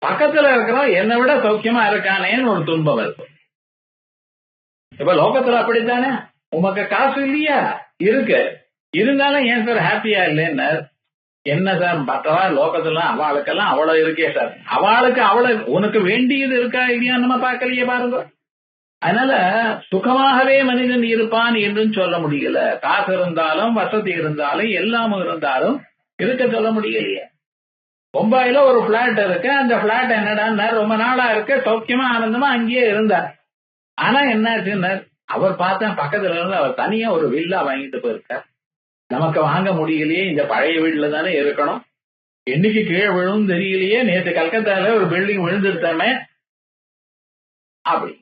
பக்கத்துல இருக்கிறோம் என்னை விட சௌக்கியமா இருக்கானேன்னு ஒரு துன்பம் இருக்கும். இப்ப லோகத்துல அப்படித்தானே, உமக்கு காசு இல்லையா, இருக்கு, இருந்தாலும் ஏன் சார் ஹாப்பியா இல்லைன்னு. என்ன சார் மற்றவா லோகத்துல அவளுக்கெல்லாம் அவ்வளவு இருக்கே சார், அவளுக்கு அவ்வளவு, உனக்கு வேண்டியது இருக்கா இல்லையா நம்ம பார்க்கலையே பாருங்க. அதனால சுகமாகவே மனிதன் இருப்பான் என்றும் சொல்ல முடியல. காசு இருந்தாலும் வசதி இருந்தாலும் எல்லாமும் இருந்தாலும் இருக்க சொல்ல முடியலையே. மும்பைல ஒரு பிளாட் இருக்கு, அந்த பிளாட் என்னடா ரொம்ப நாளா இருக்க, சௌக்கியமா ஆனந்தமா அங்கேயே இருந்தார். ஆனா என்னாச்சுன்னு அவர் பார்த்தா பக்கத்துல இருந்து அவர் தனியா ஒரு வில்லா வாங்கிட்டு போயிருக்கார். நமக்கு வாங்க முடியலையே, இந்த பழைய வீட்டுல தானே இருக்கணும், என்னைக்கு கீழே விழும் தெரியலையே, நேற்று கல்கத்தால ஒரு பில்டிங் விழுந்துருத்தாமே அப்படி.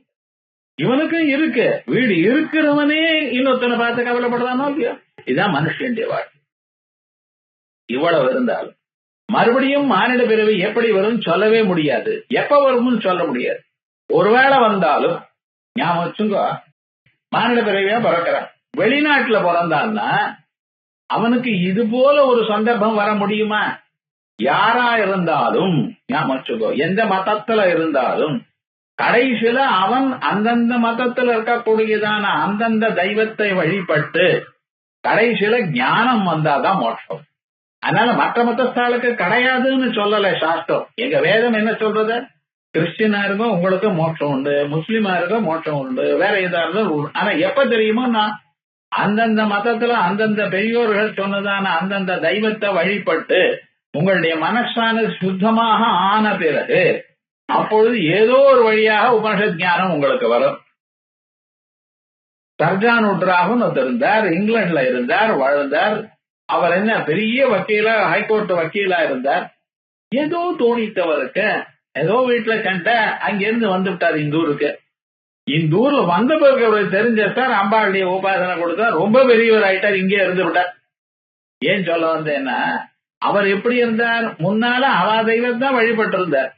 இவனுக்கும் இருக்கு வீடு, இருக்கிறவனே இன்னொருத்தனை பார்த்து கவலைப்படுறானோ இல்லையோ. இதுதான் மனுஷன் வாழ்க்கை. இவ்வளவு இருந்தாலும் மறுபடியும் மானிட பிறவி எப்படி வரும் சொல்லவே முடியாது, எப்ப வரும்னு சொல்ல முடியாது. ஒருவேளை வந்தாலும் ஞாபகம் வச்சுங்க, மானிட பிறவியா பிறக்கிறான், வெளிநாட்டுல பிறந்தான்னா அவனுக்கு இது போல ஒரு சந்தர்ப்பம் வர முடியுமா? யாரா இருந்தாலும் ஞாபகம் வச்சுக்கோ, எந்த மதத்துல இருந்தாலும் கடைசியில அவன் அந்தந்த மதத்துல இருக்கக்கூடியதான அந்தந்த தெய்வத்தை வழிபட்டு கடைசியில ஞானம் வந்தாதான் மோட்சம். அதனால மற்ற மதஸ்தாளுக்கு கிடையாதுன்னு சொல்லல சாஸ்திரம். எங்க வேதம் என்ன சொல்றது? கிறிஸ்டியனா இருக்கும் உங்களுக்கு மோட்சம் உண்டு, முஸ்லிமா இருக்கும் மோட்சம் உண்டு, வேற ஏதா இருந்தாலும். ஆனா எப்ப தெரியுமோ, நான் அந்தந்த மதத்துல அந்தந்த பெரியோர்கள் சொன்னதான அந்தந்த தெய்வத்தை வழிபட்டு உங்களுடைய மனசானது சுத்தமாக ஆன பிறகு அப்பொழுது ஏதோ ஒரு வழியாக உபனிஷத் ஞானம் உங்களுக்கு வரும். சர்ஜான் உட்ராகன் ஒருத்தர் இருந்தார், இங்கிலாந்துல இருந்தார், வாழ்ந்தார். அவர் என்ன பெரிய வக்கீலா, ஹைகோர்ட் வக்கீலா இருந்தார். ஏதோ தோணித்தவருக்கு ஏதோ வீட்டுல கண்ட அங்கிருந்து வந்து விட்டார் இந்த ஊருக்கு. இந்த ஊர்ல வந்த பிறகு அவருக்கு தெரிஞ்ச சார் அம்பாளுடைய உபாசனை கொடுத்தா ரொம்ப பெரியவர் ஆயிட்டார், இங்கே இருந்து விட்டார். ஏன் சொல்ல வந்தேன்னா, அவர் எப்படி இருந்தார், முன்னால அவா தெய்வம் தான் வழிபட்டு இருந்தார்.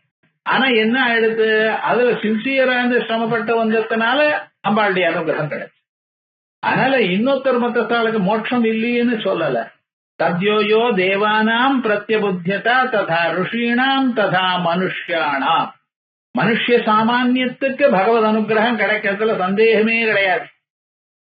ஆனா என்ன ஆயிடுத்து, அதுல சின்சியரா இருந்து சிரமப்பட்டு வந்ததுனால அம்பாளுடைய அனுகிரகம் கிடைச்சு. அதனால இன்னொருத்தர் மத்தத்தாளுக்கு மோட்சம் இல்லைன்னு சொல்லல. தத்யோயோ தேவானாம் பிரத்யபுத்தியதா ததா ருஷீணாம் ததா மனுஷ்யானாம். மனுஷ சாமானியத்துக்கு பகவத் அனுகிரகம் கிடைக்கிறதுல சந்தேகமே கிடையாது.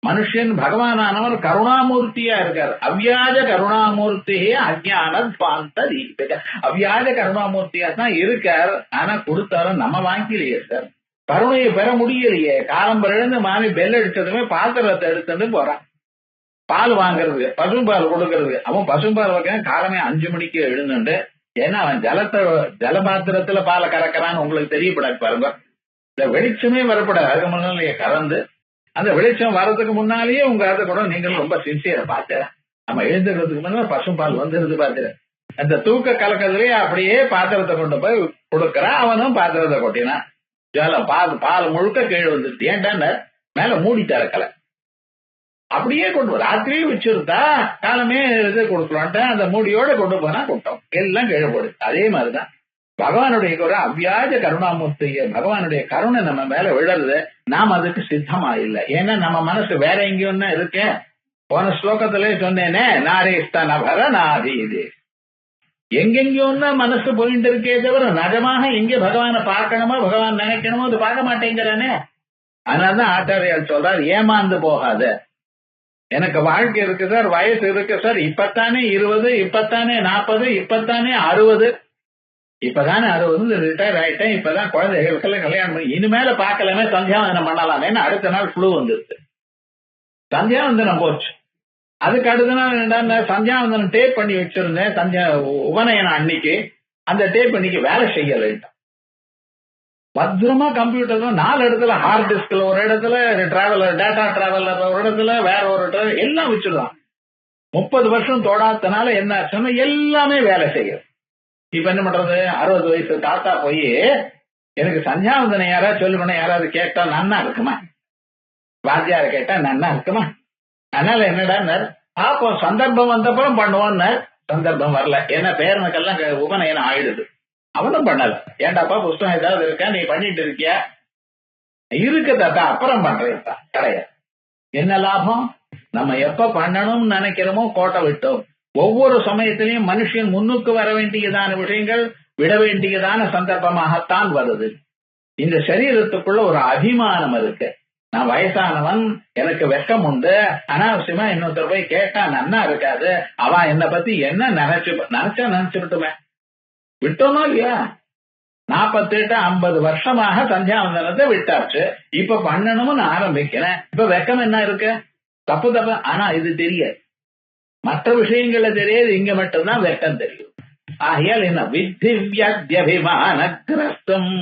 மனுஷன் பகவானானவர் கருணாமூர்த்தியா இருக்கார். அவ்வியாஜ கருணாமூர்த்தி அஜ்ஞான பாந்த தீபிக. அவ்வியாஜ கருணாமூர்த்தியா தான் இருக்கார். ஆனா கொடுத்தாலும் நம்ம வாங்கிலையே சார், கருணையை பெற முடியலையே. காலம் பிறந்து மாமி பெல் அடிச்சதுமே பாத்திரத்தை எடுத்துட்டு போறான் பால் வாங்குறது, பசும்பால் கொடுக்கறது. அவன் பசும்பால் வைக்க காலமே 5 மணிக்கு எழுந்துண்டு, ஏன்னா அவன் ஜலபாத்திரத்துல பாலை கறக்கிறான்னு உங்களுக்கு தெரியப்படாது பாருங்க. இந்த வெளிச்சமே வரப்படாது, அதுக்கு முன்னாலேயே கறந்து அந்த வெளிச்சம் வர்றதுக்கு முன்னாலேயே உங்க அதை கூட நீங்களும் ரொம்ப சின்சியரை பார்த்து நம்ம எழுந்துக்கிறதுக்கு முன்னாடி பசும்பால் வந்துருது பாத்துரு. அந்த தூக்க கலக்கத்திலேயே அப்படியே பாத்திரத்தை கொண்டு போய் கொடுக்கறான். அவனும் பாத்திரத்தை கொட்டினான். ஜலம் பால் முழுக்க கீழே வந்துருச்சு. ஏன்டா மேல மூடி திறக்கல. அப்படியே கொண்டு ராத்திரியே வச்சிருந்தா காலமே இது கொடுக்கலான்ட்டு அந்த மூடியோட கொண்டு போனா கொட்டோம் எல்லாம் கீழே போடுது. அதே மாதிரிதான் பகவானுடைய அவ்வியாஜ கருணாமூர்த்தி பகவானுடைய கருணை நம்ம மேல விழறது. நாம் அதுக்கு சித்தமா இல்லை. ஏன்னா நம்ம மனசு வேற எங்கேயும் இருக்கு. போன ஸ்லோகத்திலே சொன்னேனே, நாரேஸ்தனபர நாதீது, எங்கெங்கயும் மனசு போயிட்டு இருக்கே தவிர நிஜமாக எங்க பகவானை பார்க்கணுமோ பகவான் நினைக்கணுமோ அது பார்க்க மாட்டேங்கிறானே. அதனாலதான் ஆச்சாரியால் சொல்றார், ஏமாந்து போகாத. எனக்கு வாழ்க்கை இருக்கு சார், வயசு இருக்கு சார், இப்பத்தானே 20, இப்பத்தானே 40, இப்பத்தானே 60, இப்பதானே 60 ரிட்டையர் ஆயிட்டேன், இப்பதான் குழந்தைகளுக்கெல்லாம் கல்யாணம் பண்ணி இனிமேல பார்க்கலாமே சந்தியாவந்தனம் பண்ணலாமேன்னு அடுத்த நாள் ஃப்ளூ வந்துருச்சு. சந்தியாவந்தனம் போச்சு. அதுக்கு அடுத்த நாள் என்ன, சந்தியாவந்தனம் டேப் பண்ணி வச்சிருந்தேன் உபநயனம் அன்னைக்கு. அந்த டேப் அன்னைக்கு வேலை செய்யலை. பத்திரமா கம்ப்யூட்டர் 4 இடத்துல ஹார்ட் டிஸ்க்ல, ஒரு இடத்துல டிராவலர் டேட்டா டிராவலர், ஒரு இடத்துல வேற ஒரு எல்லாம் வச்சிடலாம். 30 வருஷம் தொடாதனால என்ன ஆச்சுன்னா எல்லாமே வேலை செய்யும். இப்ப என்ன பண்றது, 60 வயசு தாத்தா போய் எனக்கு சந்தியாவந்தனம் யாராவது சொல்லணும், யாராவது கேட்டா நன்னா இருக்குமா, வாத்தியார கேட்டா நன்னா இருக்குமா. அதனால என்னடா அப்போ சந்தர்ப்பம் வந்தப்புறம் பண்ணுவோன்னு. சந்தர்ப்பம் வரல, ஏன்னா பேரனுக்கெல்லாம் உபநயனம் ஆயிடுது. அவனும் பண்ணல. ஏண்டாப்பா புஸ்தகம் ஏதாவது இருக்கா, நீ பண்ணிட்டு இருக்கியா, இருக்கு தாத்தா அப்புறம் பண்றா கிடையாது. என்ன லாபம், நம்ம எப்ப பண்ணணும்னு நினைக்கிறோமோ கோட்டை விட்டோம். ஒவ்வொரு சமயத்திலையும் மனுஷன் முன்னுக்கு வர வேண்டியதான விஷயங்கள் விட வேண்டியதான சந்தர்ப்பமாகத்தான் வருது. இந்த சரீரத்துக்குள்ள ஒரு அபிமானம் இருக்கு. நான் வயசானவன், எனக்கு வெக்கம் உண்டு, அனாவசியமா இன்னொருத்தர் போய் கேட்டா நன்னா இருக்காது, அவன் என்னை பத்தி என்ன நினைச்சுட்டுமே விட்டோமா இல்லையா. 48-50 வருஷமாக சந்தியாவந்தனத்தை விட்டாச்சு. இப்ப பண்ணணும்னு ஆரம்பிக்கிறேன். இப்ப வெக்கம் என்ன இருக்கு, தப்பு. ஆனா இது தெரியாது, மற்ற விஷயங்கள தெரியாது, இங்க மட்டும்தான் வெக்கம் தெரியும். ஆகையால் என்ன, வித்திவியபிமான கிரஸ்தம்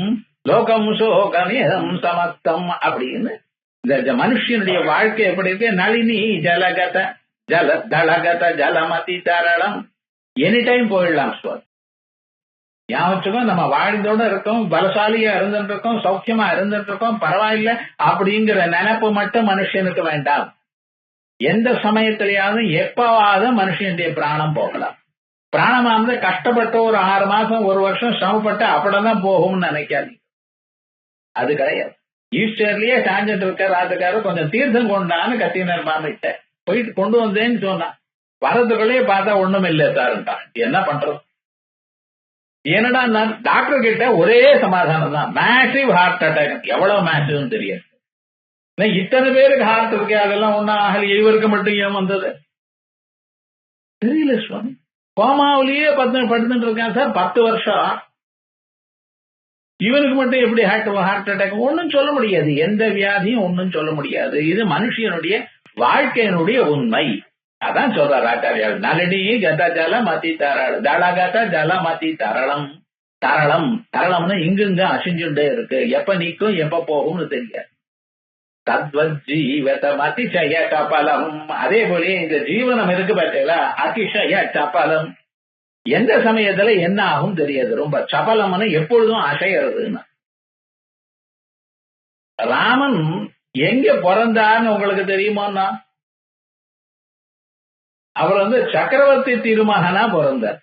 லோகம் சோகமிதம் சமஸ்தம் அப்படின்னு இந்த மனுஷனுடைய வாழ்க்கை எப்படி இருக்கு, நளினி ஜலகத தளகத ஜலமதி தரளம், எனி டைம் போயிடலாம். யாவற்றுக்கும் நம்ம வாழ்ந்தோட இருக்கோம், பலசாலியா இருந்துட்டு இருக்கோம், சௌக்கியமா இருந்துட்டு இருக்கோம், பரவாயில்ல அப்படிங்கிற நினைப்பு மட்டும் மனுஷனுக்கு வேண்டாம். எந்த சமயத்திலேயாவது எப்பவாவது மனுஷனுடைய பிராணம் போகலாம். பிராணமானது கஷ்டப்பட்டு ஒரு 6 மாசம் 1 வருஷம் சிரமப்பட்டு அப்படிதான் போகும்னு நினைக்காதீங்க. அது கிடையாது. ஈஸ்டர்லயே சாஞ்சிட்டு இருக்க ராத்துக்காரு கொஞ்சம் தீர்த்தம் கொண்டான்னு கத்தினர் மாமிட்ட போயிட்டு கொண்டு வந்தேன்னு சொன்னான். வரதுக்குள்ளேயே பார்த்தா ஒண்ணும் இல்லை சார்ட்டான். என்ன பண்றது, என்னடா டாக்டர் கிட்ட ஒரே சமாதானம் தான், மேசிவ் ஹார்ட் அட்டாக். எவ்வளவு மேசிவ் தெரியாது. இத்தனை பேருக்கு ஹார்ட் இருக்கு, அதெல்லாம் ஒன்னும் ஆகல, இவருக்கு மட்டும் ஏன் வந்தது தெரியல சுவாமி. கோமாவிலேயே படுத்துட்டு இருக்கான் சார் 10 வருஷம். இவனுக்கு மட்டும் எப்படி ஹார்ட் அட்டாக், ஒன்னும் சொல்ல முடியாது. எந்த வியாதியும் ஒன்னும் சொல்ல முடியாது. இது மனுஷனுடைய வாழ்க்கையினுடைய உண்மை. அதான் சொல்றார் ஆச்சாரியால், நளினி கத ஜல மதி தரளம் தளகத ஜல மதி தரளம். தரளம் தரளம்னு இங்குங்க அசிஞ்சுட்டே இருக்கு, எப்ப நீக்கும் எப்ப போகும்னு தெரியாது. தத்வத் ஜீவத அதிசய சபலம், அதே போல இந்த ஜீவனம் இருக்கு பார்த்தீங்களா, அதிசய சபலம். எந்த சமயத்துல என்ன ஆகும் தெரியாது. ரொம்ப சபலம்னு எப்பொழுதும் அசைகிறதுன்னு. ராமன் எங்க பிறந்தான்னு உங்களுக்கு தெரியுமோன்னா, அவர் சக்கரவர்த்தி திருமகனா பிறந்தார்.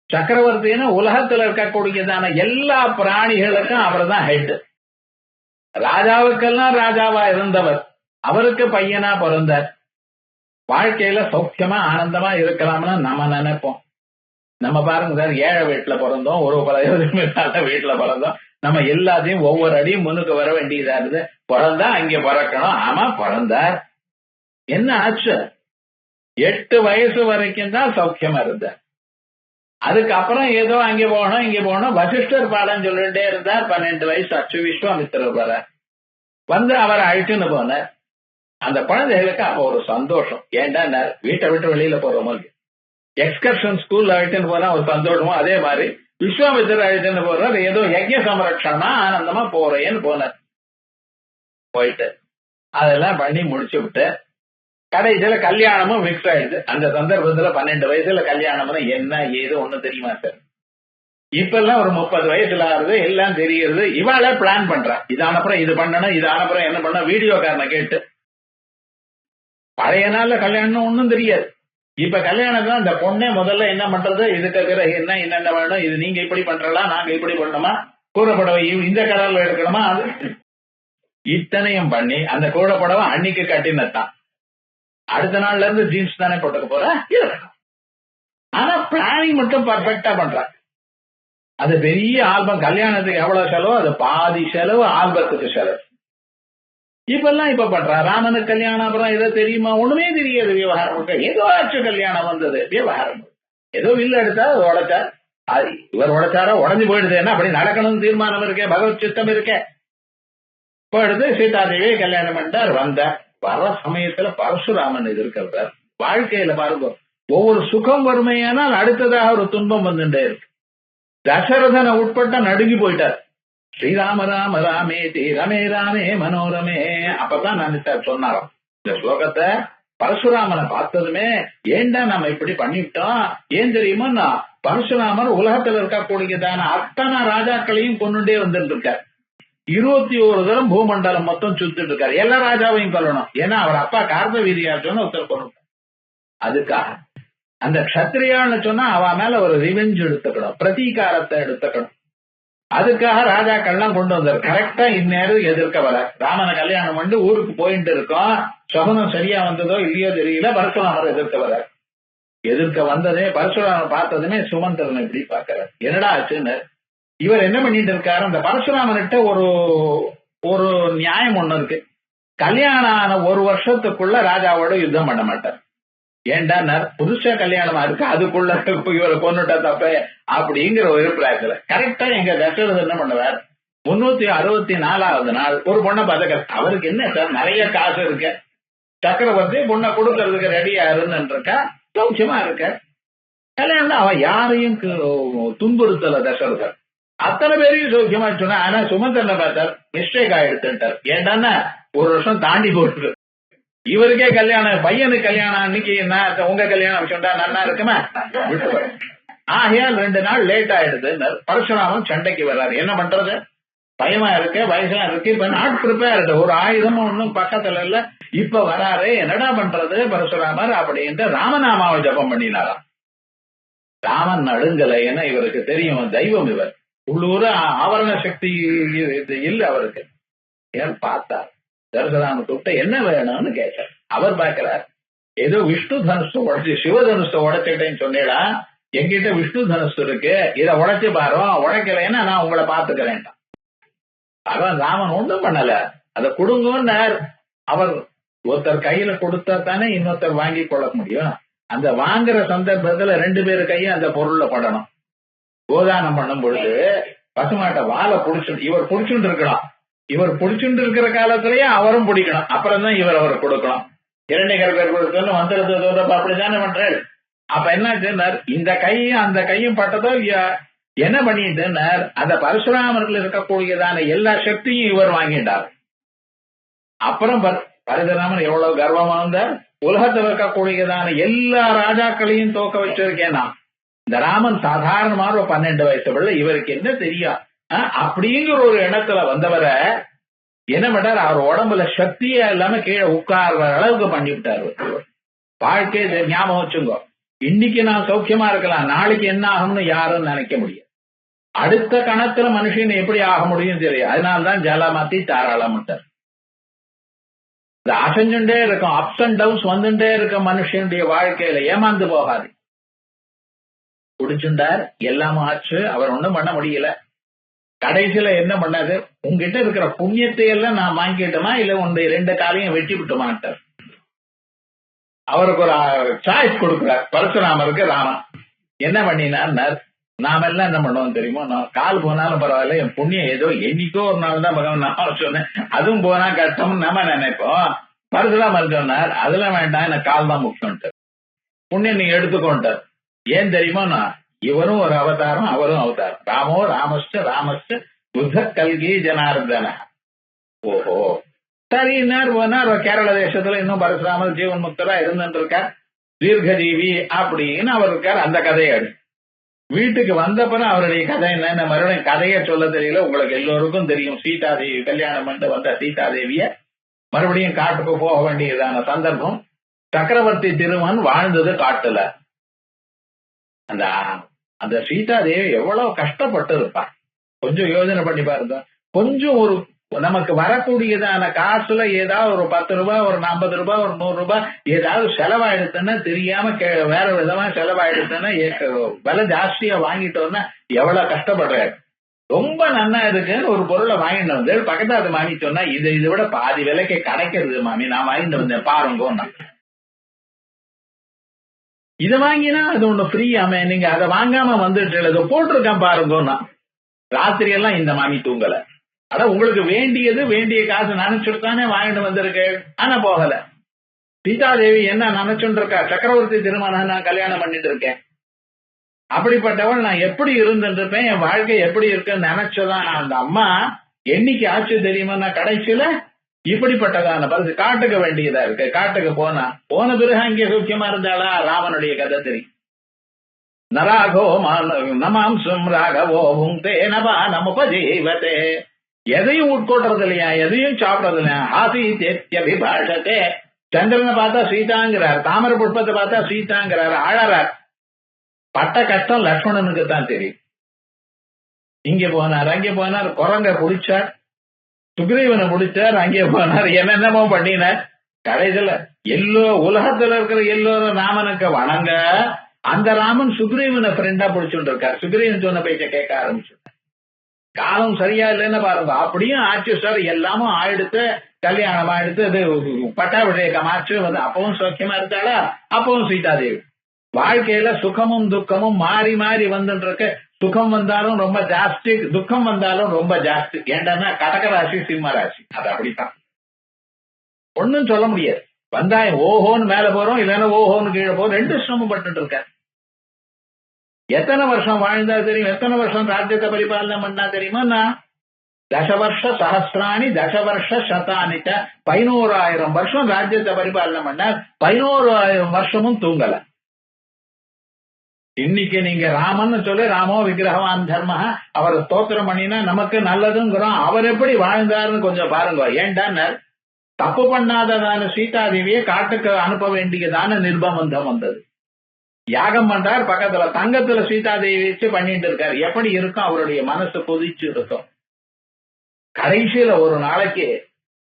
சக்கரவர்த்தின்னு உலகத்துல இருக்கக்கூடியதான எல்லா பிராணிகளுக்கும் அவர் தான் ஹெட். ராஜாவுக்கெல்லாம் ராஜாவா இருந்தவர், அவருக்கு பையனா பிறந்தார். வாழ்க்கையில சௌக்கியமா ஆனந்தமா இருக்கலாம்னு நம்ம நினைப்போம். நம்ம பாருங்க சார், ஏழை வீட்டுல பிறந்தோம், ஒரு வீட்டுல பிறந்தோம், நம்ம எல்லாத்தையும் ஒவ்வொரு அடியும் முன்னுக்கு வர வேண்டியதா இருந்து, பிறந்தா அங்க பிறக்கணும். ஆமா பிறந்தார், என்ன ஆச்சு, 8 வயசு வரைக்கும் தான் சௌக்கியமா இருந்தார். அதுக்கப்புறம் ஏதோ அங்கே போகணும் இங்கே போகணும், வசிஷ்டர் பாடம் சொல்லிட்டே இருந்தார். 12 வயசு ஆச்சு, விஸ்வாமித்திரர் வர வந்து அவரை அழிச்சுன்னு போனார். அந்த குழந்தைகளுக்கு அப்போ ஒரு சந்தோஷம். ஏன்டா வீட்டை விட்டு வெளியில போறோமோ, எக்ஸ்கர்ஷன் ஸ்கூல்ல அழிச்சுன்னு போனா ஒரு சந்தோஷமோ, அதே மாதிரி விஸ்வாமித்திரர் அழிச்சுன்னு போறார். ஏதோ யஜ்ய சம்ரட்சணமா ஆனந்தமா போறேன்னு போனார். போயிட்டு அதெல்லாம் பண்ணி முடிச்சு விட்டு கடைசியில கல்யாணமும் மிக்ஸ் ஆயிடுது. அந்த சந்தர்ப்பத்துல 12 வயசுல கல்யாணம்னா என்ன ஏது ஒண்ணும் தெரியுமா சார்? இப்ப எல்லாம் ஒரு 30 வயசுல ஆகுது, எல்லாம் தெரியுது. இவாள பிளான் பண்றா, இதான அப்புறம் இது பண்ணணும், இதான அப்புறம் என்ன பண்ண, வீடியோ காரனை கேட்டு. பழைய நாள்ல கல்யாணம் ஒண்ணும் தெரியாது. இப்ப கல்யாணம் தான். இந்த பொண்ணே முதல்ல என்ன பண்றது, இதுக்கு பிறகு என்ன என்னென்ன வேணும், இது நீங்க இப்படி பண்றலாம், நாங்க இப்படி பண்ணணுமா, கூறப்படவை இந்த கலர்ல எடுக்கணுமா, அது இத்தனையும் பண்ணி அந்த கூடப்படவை அன்னைக்கு கட்டினத்தான். அடுத்த நாள்ல இருந்து ஜீன்ஸ் தானே போட்டுக்க போற. ஆனா பிளானிங் மட்டும் பர்ஃபெக்டா பண்றாங்க. அது பெரிய ஆல்பம். கல்யாணத்துக்கு எவ்வளவு செலவு, அது பாதி செலவு ஆல்பத்துக்கு செலவு. இப்ப பண்றா. ராமனுக்கு கல்யாணம் அப்புறம் ஏதோ தெரியுமா, ஒண்ணுமே தெரியாது. விவகாரம் ஏதோ ஆச்சு, கல்யாணம் வந்தது, விவகாரம் ஏதோ வில்லு எடுத்தா உடைச்சா, இவர் உடைச்சாரா உடஞ்சு போயிடுது. என்ன அப்படி நடக்கணும்னு தீர்மானம் இருக்கே, பகவத் சித்தம் இருக்கே. போயிடுது. சீதாதேவியை கல்யாணம் பண்ணிட்டார். வந்தார். வர சமயத்துல பரசுராமன் எதிர்க்கிறார். வாழ்க்கையில பாருங்க, ஒவ்வொரு சுகம் வறுமையானால் அடுத்ததாக ஒரு துன்பம் வந்துட்டே இருக்கு. தசரதனை உட்பட்ட நடுங்கி போயிட்டார். ஸ்ரீராம ராம ராமே ரமே ராமே மனோரமே. அப்பதான் நான் சொன்னாராம் இந்த ஸ்லோகத்தை. பரசுராமனை பார்த்ததுமே, ஏண்டா நம்ம இப்படி பண்ணிவிட்டோம், ஏன் தெரியுமா, பரசுராமர் உலகத்துல இருக்கக்கூடியதான அத்தனை ராஜாக்களையும் கொண்டுட்டே வந்துட்டு இருக்கார். 21 தரம் பூமண்டலம் மொத்தம் சுத்திட்டு இருக்காரு. எல்லா ராஜாவையும் கொல்லணும். ஏன்னா அவர் அப்பா கார்த்தவீரியாச்சோன்னு ஒருத்தர் கொள்ளணும். அதுக்காக அந்த கஷத்திரியான்னு சொன்னா அவ மேல ஒரு ரிவெஞ்ச் எடுத்துக்கணும், பிரதீகாரத்தை எடுத்துக்கணும். அதுக்காக ராஜாக்கள்லாம் கொண்டு வந்தார். கரெக்டா இந்நேரம் எதிர்க்க வர ராமனை கல்யாணம் பண்ணி ஊருக்கு போயிட்டு இருக்கோம். சகுனம் சரியா வந்ததோ இல்லையோ தெரியல. பரசுராமர் எதிர்க்க வர. எதிர்க்க வந்ததே பரசுராமர் பார்த்ததுமே சுமந்திரன் இப்படி பாக்குறாரு. என்னடா ஆச்சுன்னு. இவர் என்ன பண்ணிட்டு இருக்காரு, அந்த பரசுராமர்கிட்ட ஒரு நியாயம் ஒண்ணு இருக்கு. கல்யாணம் ஆன 1 வருஷத்துக்குள்ள ராஜாவோட யுத்தம் பண்ண மாட்டார். ஏண்டா புதுசா கல்யாணமா இருக்கு, அதுக்குள்ள இவரை கொண்டுட்டா தப்ப அப்படிங்கிற ஒரு பிராயத்துல கரெக்டா எங்க தசரதர் என்ன பண்ணுவார், 364வது நாள் ஒரு பொண்ணை பார்த்துக்க. அவருக்கு என்ன சார், நிறைய காசு இருக்கு, சக்கரவர்த்தி பொண்ணை கொடுக்கறதுக்கு ரெடியா இருன்னு இருக்கா, சௌக்கியமா இருக்க. கல்யாணம் அவன் யாரையும் துன்புறுத்தல தசரதர். அத்தனை பேரையும் சௌக்கியமா சொன்னா. ஆனா சுமந்திரனை பார்த்தார், மிஸ்டேக் ஆயிடுத்துட்டார். ஏண்டான்னா 1 வருஷம் தாண்டி போட்டு இவருக்கே கல்யாணம், பையனுக்கு கல்யாணம் அன்னைக்கு உங்க கல்யாணம் சொன்னா நல்லா இருக்குமா விட்டு. ஆகையால் 2 நாள் லேட் ஆயிடுது. பரசுராமன் சண்டைக்கு வர்றாரு. என்ன பண்றது, பயமா இருக்கு, வயசா இருக்கு. இப்ப நாட் ப்ரிப்பேர்டு, ஒரு ஆயுதமும் ஒன்னும் பக்கத்துல இல்ல. இப்ப வராரு, என்னடா பண்றது பரசுராமர் அப்படின்ட்டு ராமநாமாவை ஜபம் பண்ணினாராம். ராமன் நடுங்கலை. ஏன்னா இவருக்கு தெரியும் தெய்வம் இவர், உள்ளூர ஆவரண சக்தி இல்ல அவருக்கு. ஏன் பார்த்தார், தர்சராம கூப்பிட்ட என்ன வேணும்னு கேட்டார். அவர் பார்க்கிறார், ஏதோ விஷ்ணு தனுஷ உடைச்சு சிவதனுஷ உடைச்சிட்டேன்னு சொன்னேடா, எங்கிட்ட விஷ்ணு தனுஷ் இருக்கு, இதை உடைச்சு பாரு, உடைக்கலைன்னா நான் உங்களை பாத்துக்கிறேன். அவன் ராமன் ஒன்றும் பண்ணல, அதை கொடுங்கன்னார். அவர் ஒருத்தர் கையில கொடுத்தா தானே இன்னொருத்தர் வாங்கி கொள்ள முடியும். அந்த வாங்குற சந்தர்ப்பத்துல 2 பேரு கையும் அந்த பொருள்ல படணும். கோதானம் பண்ணும் பொழுது பசுமாட்டை வாழை புடிச்சு இவர் புடிச்சுட்டு இருக்கலாம். இவர் புடிச்சுட்டு இருக்கிற காலத்திலேயே அவரும் பிடிக்கணும். அப்புறம் தான் இவர் அவரை கொடுக்கணும். 2 பேர் கொடுக்கணும் வந்துருது. அப்படித்தானே பண்றாரு. அப்ப என்ன இந்த கையும் அந்த கையும் பட்டதோ என்ன பண்ணிட்டு அந்த பரசுராமர்கள் இருக்கக்கூடியதான எல்லா சக்தியும் இவர் வாங்கிட்டார். அப்புறம் பரசுராமன் எவ்வளவு கர்வமா இருந்தார், உலகத்தில் இருக்கக்கூடியதான எல்லா ராஜாக்களையும் தோக்க வச்சிருக்கேன் நான். இந்த ராமன் சாதாரணமான ஒரு 12 வயசு பிள்ளை, இவருக்கு என்ன தெரியும் அப்படிங்கிற ஒரு எண்ணத்துல வந்தவரை என்ன பண்ணார், அவர் உடம்புல சக்தியே இல்லாம கீழே உட்கார்ற அளவுக்கு பண்ணிவிட்டார். வாழ்க்கை ஞாபகம் வச்சுங்க, இன்னைக்கு நான் சௌக்கியமா இருக்கலாம், நாளைக்கு என்ன ஆகும்னு யாரும் நினைக்க முடியும். அடுத்த கணத்துல மனுஷன் எப்படி ஆக முடியும் தெரியும். அதனால்தான் ஜலமாத்தி தாராளமாட்டார். இந்த அசைஞ்சுட்டே இருக்கும், அப்ஸ் அண்ட் டவுன்ஸ் வந்துட்டே இருக்க மனுஷனுடைய வாழ்க்கையில ஏமாந்து போகாது. குடிச்சுட்டார், எல்லாமும் ஆச்சு, அவர் ஒண்ணும் பண்ண முடியல. கடைசியில என்ன பண்ணாது, உங்ககிட்ட இருக்கிற புண்ணியத்தை எல்லாம் நான் வாங்கிட்டோமா இல்ல உன்னுடைய 2 காலையும் வெட்டி விட்டுமாட்டார். அவருக்கு ஒரு சாய்ஸ் கொடுக்கிறார் பரசுராமருக்கு. ராமன் என்ன பண்ணினார், நாம எல்லாம் என்ன பண்ணுவோம் தெரியுமோ, நான் கால் போனாலும் பரவாயில்ல, என் புண்ணியம் ஏதோ என்னைக்கோ ஒரு நாள் தான் பகவான் நான் சொன்னேன், அதுவும் போனா கஷ்டம் நம்ம நினைப்போம். பரசுராமர் சொன்னார், அதெல்லாம் வேண்டாம், எனக்கு கால் தான் முக்கியம்ட்டு, புண்ணியம் நீங்க எடுத்துக்கோன்ட்டார். ஏன் தெரியுமா, இவரும் ஒரு அவதாரம் அவரும் அவதாரம். ராமோ ராமஸ்ட ராமஸ்ட புத்த கல்கி ஜனார்தன. ஓஹோ, சரின்னார் போனார். கேரள தேசத்துல இன்னும் பரசுராமர் ஜீவன் முக்தரா இருந்துட்டு இருக்கார், தீர்க்கஜீவி அப்படின்னு அவர் இருக்கார். அந்த கதையை வீட்டுக்கு வந்தப்பறம் அவருடைய கதை என்ன, மறுபடியும் கதையை சொல்ல தெரியல. உங்களுக்கு எல்லோருக்கும் தெரியும், சீதாதேவி கல்யாணம் பண்ணிட்டு வந்த சீதாதேவிய மறுபடியும் காட்டுக்கு போக வேண்டியதான சந்தர்ப்பம். சக்கரவர்த்தி திருமன் வாழ்ந்தது காட்டுல. அந்த அந்த சீதாதேவி எவ்வளவு கஷ்டப்பட்டு இருப்பா, கொஞ்சம் யோசனை பண்ணி பாருங்க. கொஞ்சம் ஒரு நமக்கு வரக்கூடியதான காசுல ஏதாவது ஒரு 10 ரூபாய், ஒரு 50 ரூபாய், ஒரு 100 ரூபாய் ஏதாவது செலவாயிடுதுன்னா தெரியாம வேற விதமா செலவாயிடுதுன்னா விலை ஜாஸ்தியா வாங்கிட்டோம்னா எவ்வளவு கஷ்டப்படுறாரு. ரொம்ப நன்னா இருக்குன்னு ஒரு பொருளை வாங்கிட்டு வந்து பக்கத்துல அதை மாமி சொன்னா, இதை விட பாதி விலைக்கு கிடைக்கிறது மாமி, நான் வாங்கிட்டு வந்தேன் பாருங்க. இதை வாங்கினா அது ஒண்ணு ஃப்ரீயாம, நீங்க அதை வாங்காம வந்துட்டு போட்டிருக்கேன் பாருங்கன்னா. ராத்திரி எல்லாம் இந்த மாமி தூங்கல. ஆனா உங்களுக்கு வேண்டிய காசு நினைச்சுட்டானே வாங்கிட்டு வந்திருக்கு. ஆனா போகல. சீதாதேவி என்ன நினைச்சுட்டு இருக்கா, சக்கரவர்த்தி திருமணம் நான் கல்யாணம் பண்ணிட்டு இருக்கேன், அப்படிப்பட்டவள் நான் எப்படி இருந்துருப்பேன், என் வாழ்க்கை எப்படி இருக்குன்னு நினைச்சதான் அந்த அம்மா என்னைக்கு ஆச்சு தெரியுமா, நான் கடைசியில இப்படிப்பட்டதான பரிசு காட்டுக்க வேண்டியதா இருக்கு. காட்டுக்கு போன பிறகு அங்கே சூக்கியமா இருந்தாளா, ராமனுடைய கதை தெரியும். நராகோ நமாம்சும் ராகவோ புங்கே நபா நமபஜீவதே, எதையும் உட்கொள்றது இல்லையா, எதையும் சாப்பிடறது இல்லையா. ஆசி தேத்தியபிபாஷத்தே, சந்திரனை பார்த்தா சீதாங்கிறார், தாமரை புஷ்பத்தை பார்த்தா சீதாங்கிறார், ஆழறார். பட்ட கஷ்டம் லக்ஷ்மணனுக்கு தான் தெரியும். இங்க போனார், அங்கே போனார், குரங்க குடிச்சார், சுக்ரீவனை முடிச்சார், அங்கே போனார், என்னென்னமோ பண்ணினார். கடைசியில உலகத்துல இருக்கிற எல்லோரும் ராமனுக்கு வணங்க, அந்த ராமன் சுக்ரீவனை ஃப்ரெண்டா பிடிச்சுட்டு இருக்கார். சுக்ரீவன் சொன்ன பேச்ச கேட்க ஆரம்பிச்சு. காலம் சரியா இல்லைன்னு பாருங்க. அப்படியும் ஆச்சு சார், எல்லாமும் ஆயிடுத்து, கல்யாணம் ஆயிடுத்து, அது பட்டாபிஷேகம் ஆச்சு வந்து. அப்பவும் சௌக்கியமா இருந்தாளா, அப்பவும் சீதாதேவி. வாழ்க்கையில சுகமும் துக்கமும் மாறி மாறி வந்துட்டு இருக்கு. சுகம் வந்தாலும் ரொம்ப ஜாஸ்தி, துக்கம் வந்தாலும் ரொம்ப ஜாஸ்தி. ஏண்டா கடகராசி சிம்ம ராசி, அது அப்படித்தான். ஒன்னும் சொல்ல முடியாது. வந்தா ஓஹோன்னு மேல போறோம், இல்லைன்னா ஓஹோன்னு கீழே போறோம். ரெண்டு சிரமப்பட்டு இருக்க. எத்தனை வருஷம் வாழ்ந்தா தெரியும், எத்தனை வருஷம் ராஜ்யத்தை பரிபாலனை பண்ணா தெரியுமா. தசவர்ஷ சஹசிராணி தசவர்ஷ சதானிச்ச, 11,000 வருஷம் ராஜ்யத்தை பரிபாலனை பண்ணார். 11,000 வருஷமும் தூங்கல. இன்னைக்கு நீங்க ராமன்னு சொல்லி ராமோ விக்கிரகவான் தர்ம, அவர் ஸ்தோத்திரம் பண்ணினா நமக்கு நல்லதுங்கிறோம். அவர் எப்படி வாழ்ந்தாருன்னு கொஞ்சம் பாருங்க. ஏன்டா தப்பு பண்ணாததான சீதாதேவியை காட்டுக்கு அனுப்ப வேண்டியதான நிர்பந்தம் வந்தது. யாகம் பண்றார், பக்கத்துல தங்கத்துல சீதாதேவி வச்சு பண்ணிட்டு இருக்காரு. எப்படி இருக்கும் அவருடைய மனசு, கொதிச்சு இருக்கும். கடைசியில ஒரு நாளைக்கு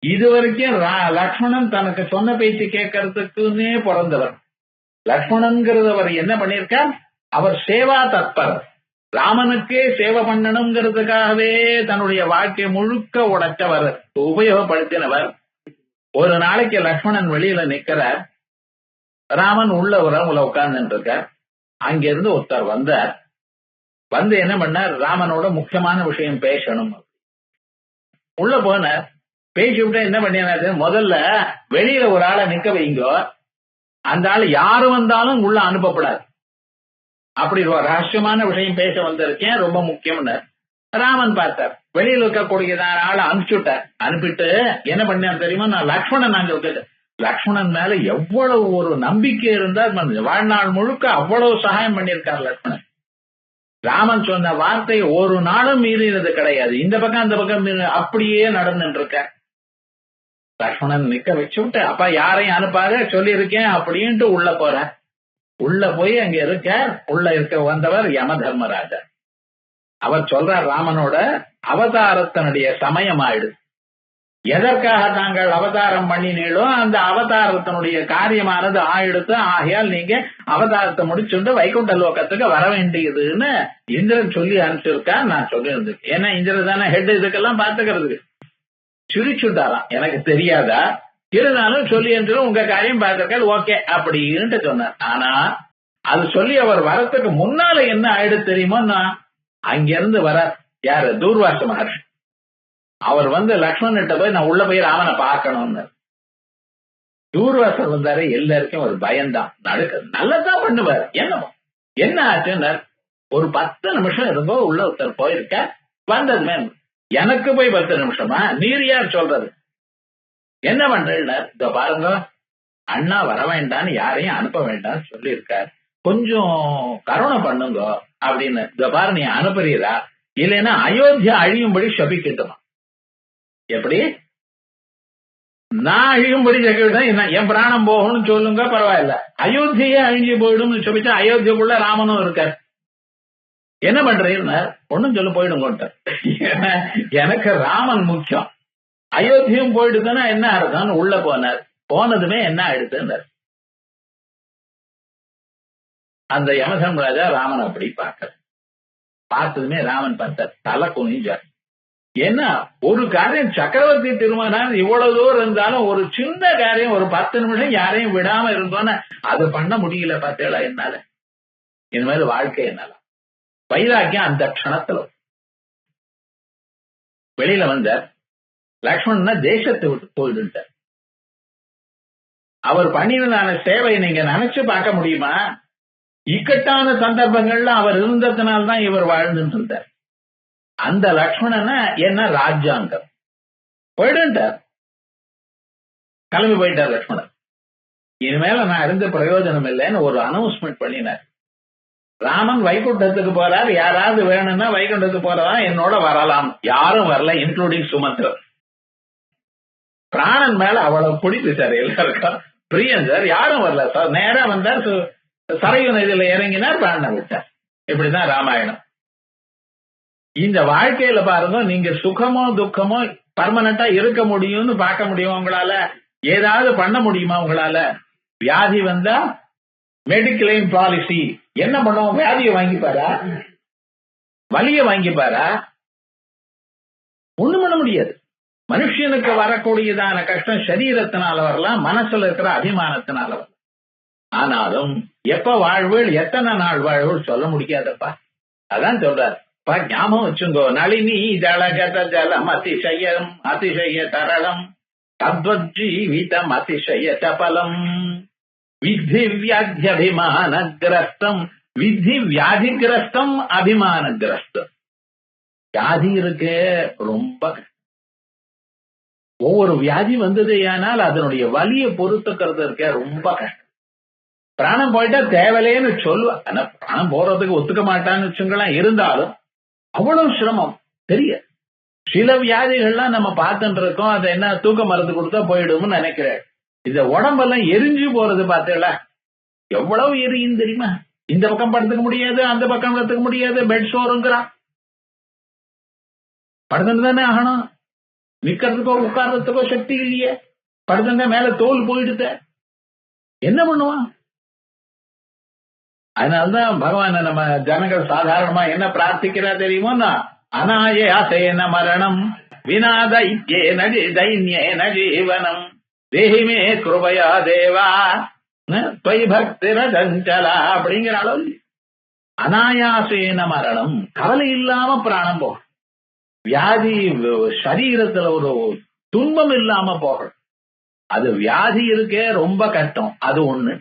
இதுவரைக்கும் லக்ஷ்மணன் தனக்கு சொன்ன பேச்சு கேட்கறதுக்குன்னே பிறந்தவர். லக்ஷ்மணன்கிறவர் என்ன பண்ணிருக்கார், அவர் சேவா தத்பர், ராமனுக்கே சேவை பண்ணணுங்கிறதுக்காகவே தன்னுடைய வாழ்க்கை முழுக்க உடைச்சவர், உபயோகப்படுத்தினவர். ஒரு நாளைக்கு லக்ஷ்மணன் வெளியில நிக்கிறார், ராமன் உள்ள உட்கார்ந்து இருக்கார். அங்கிருந்து ஒருத்தர் வந்தார். வந்து என்ன பண்ணார், ராமனோட முக்கியமான விஷயம் பேசணும். உள்ள போனார். பேசி விட்டு என்ன பண்ணினாரு, முதல்ல வெளியில ஒரு ஆளை நிக்க வைங்கோ, அந்த ஆள் யாரு வந்தாலும் உள்ள அனுப்பப்படாது. அப்படி ஒரு ரகசியமான விஷயம் பேச வந்திருக்கேன், ரொம்ப முக்கியம்னு ராமன் பார்த்தார். வெளியில இருக்கக்கூடியதான ஆளை அனுப்பிச்சுட்டார். அனுப்பிட்டு என்ன பண்ணார் தெரியுமா, நான் லக்ஷ்மணன் அங்க விட்டுட்டு, லக்ஷ்மணன் மேல எவ்வளவு ஒரு நம்பிக்கை இருந்தா, வாழ்நாள் முழுக்க அவ்வளவு சகாயம் பண்ணியிருக்கார் லக்ஷ்மணன். ராமன் சொன்ன வார்த்தை ஒரு நாளும் மீறினது கிடையாது. இந்த பக்கம் அந்த பக்கம் அப்படியே நடந்துட்டு இருக்க. லக்ஷ்மணன் நிக்க வச்சு விட்டு, அப்பா யாரையும் அனுப்பாத சொல்லியிருக்கேன் அப்படின்ட்டு உள்ள போற. உள்ள போய் அங்க இருக்க, உள்ள இருக்க வந்தவர் யம தர்மராஜா. அவர் சொல்றார், ராமனோட அவதாரத்தினுடைய சமயம் ஆயிடுது. எதற்காக தாங்கள் அவதாரம் பண்ணினீங்களோ அந்த அவதாரத்தினுடைய காரியமானது ஆயிடுத்து. ஆகையால் நீங்க அவதாரத்தை முடிச்சுட்டு வைகுண்ட லோகத்துக்கு வர வேண்டியதுன்னு இந்திரன் சொல்லி அனுப்பிச்சிருக்கா. நான் சொல்லியிருந்தேன். ஏன்னா இந்திரன் தானே ஹெட், இதுக்கெல்லாம் பாத்துக்கிறதுக்கு. சிரிச்சுட்டாராம், எனக்கு தெரியாதா, இருந்தாலும் சொல்லி என்று உங்க காரியம் பார்த்திருக்காரு, ஓகே அப்படின்னு சொன்னார். ஆனா அது சொல்லி அவர் வரத்துக்கு முன்னால என்ன ஆயிடுது தெரியுமோன்னா, அங்கிருந்து வர யாரு, தூர்வாச மகர்ஷி. அவர் வந்து லக்ஷ்மணன்கிட்ட போய் நான் உள்ள போய் ராமனை பார்க்கணும்னு. தூர்வாசர் வந்தாரு. எல்லாருக்கும் ஒரு பயம்தான், நடுக்க நல்லதான் பண்ணுவார். என்ன ஆச்சுன்னு ஒரு 10 நிமிஷம் இருந்தோ உள்ள ஒருத்தர் போயிருக்க. வந்ததுமே எனக்கு போய் 10 நிமிஷமா, நீர் யார் சொல்றது, என்ன பண்றேன்னா, இதோ பாருங்க, அண்ணா வர வேண்டாம்னு யாரையும் அனுப்ப வேண்டாம்னு சொல்லியிருக்கார், கொஞ்சம் கருணை பண்ணுங்க அப்படின்னு. இதோ பாரு, நீ அனுப்புறீரா இல்லைன்னா அயோத்தியா அழியும்படி சபிக்கிட்டுமா? எப்படி நான் அழியும்படி சபிக்கிட்டா என் பிராணம் போகணும்னு சொல்லுங்க, பரவாயில்ல. அயோத்தியே அழிஞ்சு போயிடும் சொல்லிச்சா, அயோத்தியக்குள்ள ராமனும் இருக்கார். என்ன பண்றீங்கன்னா, ஒண்ணும் சொல்ல போயிடுங்க. எனக்கு ராமன் முக்கியம், அயோத்தியும் போயிடுதுன்னா என்ன அர்த்தம்னு உள்ள போனார். போனதுமே என்ன ஆயிடுதுன்னார், அந்த யமதர்ம ராஜா ராமன் அப்படி பார்க்க பார்த்ததுமே ராமன் பார்த்தார், தலை குனிஞ்சார். ஏன்னா ஒரு காரியம் சக்கரவர்த்தி திருமணம் இவ்வளவு தூரம் இருந்தாலும் ஒரு சின்ன காரியம் ஒரு 10 நிமிஷம் யாரையும் விடாம இருந்தோன்னு அது பண்ண முடியல பார்த்தேளா என்னால. இந்த மாதிரி வாழ்க்கை என்னால வைராக்கியம் அந்த க்ஷணத்துல வெளியில வந்தார். லக்ஷ்மணன்னா தேசத்தை விட்டு போயிடுட்டார். அவர் பண்ணினதான சேவை நீங்க நினைச்சு பார்க்க முடியுமா? இக்கட்டான சந்தர்ப்பங்கள்ல அவர் இருந்ததுனால்தான் இவர் வாழ்ந்துட்டு இருந்தார். அந்த லக்ஷ்மணனை என்ன ராஜ்யாங்கம் போயிட்டார், கிளம்பி போயிட்டார் லக்ஷ்மணன். இனிமேல நான் இருந்த பிரயோஜனம் இல்லைன்னு ஒரு அனௌன்ஸ்மெண்ட் பண்ணினார். ராமன் வைகுண்டத்துக்கு போறார், யாராவது வேணும்னா வைகுண்டத்துக்கு போறதா என்னோட வரலாம். யாரும் வரல, இன்க்ளூடிங் சுமந்திரன். பிராணன் மேல அவ்வளவு பிடிப்பு சார், எல்லாருக்கும் பிரியம் சார். யாரும் வரல சார், நேரா வந்தார், சரையு நதியில இறங்கினார், பிராணனை விட்டார். இப்படிதான் ராமாயணம். இந்த வாழ்க்கையில பாருங்க, நீங்க சுகமோ துக்கமோ பர்மனண்டா இருக்க முடியும்னு பார்க்க முடியும் உங்களால? ஏதாவது பண்ண முடியுமா உங்களால? வியாதி வந்தா மெடிக்ளைம் பாலிசி என்ன பண்ணுவோம்? வியாதியை வாங்கிப்பாரா? வலிய வாங்கிப்பாரா? ஒண்ணும் பண்ண முடியாது. மனுஷனுக்கு வரக்கூடியதான கஷ்டம் சரீரத்தினால வரலாம், மனசுல இருக்கிற அபிமானத்தினால வரலாம். ஆனாலும் எப்ப வாழ்வுகள் எத்தனை நாள் வாழ்வுகள் சொல்ல முடியாதப்பா. அதான் சொல்றாரு, ஞாபகம் வச்சுங்கோ, நளினி ஜலகத ஜலம் அதிசயம் அதிசய தரளம் தத்வஜீவிதம் அதிசய சபலம் வித்தி வியாதியபிமானகிரஸ்தம் வித்தி வியாதிகிரஸ்தம் அபிமானகிரஸ்தம். வியாதி இருக்கு ரொம்ப, ஒவ்வொரு வியாதி வந்தது ஏனால் அதனுடைய வலியை பொறுத்துக்கிறது இருக்க ரொம்ப கஷ்டம். பிராணம் போயிட்டா தேவலேன்னு சொல்லுவா, ஆனா பிராணம் போறதுக்கு ஒத்துக்க மாட்டான்னு வச்சுங்களேன். இருந்தாலும் அவ்வளவு சிரமம் தெரிய. சில வியாதிகள்லாம் நம்ம பார்த்துட்டு இருக்கோம், அதை என்ன தூக்க மருந்து கொடுத்தா போயிடும்னு நினைக்கிறேன். இந்த உடம்பெல்லாம் எரிஞ்சு போறது பார்த்தல, எவ்வளவு எரியும் தெரியுமா? இந்த பக்கம் படுத்துக்க முடியாது, அந்த பக்கம் படுத்துக்க முடியாது, பெட் சோறுங்கிறான். படுத்துட்டு தானே ஆகணும், நிக்கிறதுக்கோ உட்கார்றதுக்கோ சக்தி இல்லையே. படுத்துங்க மேல தோல் போயிடுத, என்ன பண்ணுவான்? அதனால்தான் பகவான் நம்ம ஜனங்கள் சாதாரணமா என்ன பிரார்த்திக்கிறா தெரியுமோன்னா, அநாயாசேன மரணம் வினாதைத்யேன தைன்யேன ஜீவனம் தேஹிமே கிருபயா தேவா துவயி பக்திர சஞ்சலா அப்படிங்கிற அளவு. அநாயாசேன மரணம், கவலை இல்லாம பிராணம் போகும். வியாதி சரீரத்துல ஒரு துன்பம் இல்லாம போகணும். அது வியாதி இருக்கே ரொம்ப கஷ்டம். அது ஒண்ணு.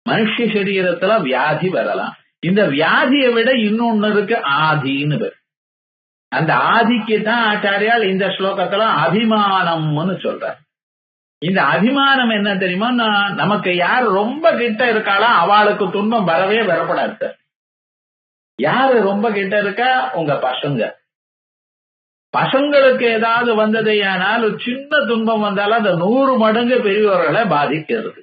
மனுஷ சரீரத்துல வியாதி வரலாம். இந்த வியாதியை விட இன்னொன்னு இருக்கு, ஆதின்னு பேர். அந்த ஆதிக்கு தான் ஆச்சாரியால் இந்த ஸ்லோகத்துல அபிமானம்னு சொல்றார். இந்த அபிமானம் என்ன தெரியுமா? நமக்கு யார் ரொம்ப கிட்ட இருக்காளோ அவளுக்கு துன்பம் வரவே வரப்படாது. யாரு ரொம்ப கிட்ட இருக்கா? உங்க பசங்க. பசங்களுக்கு ஏதாவது வந்ததையானால் ஒரு சின்ன துன்பம் வந்தாலும் அந்த 100 மடங்கு பெரியவர்களை பாதிக்கிறது.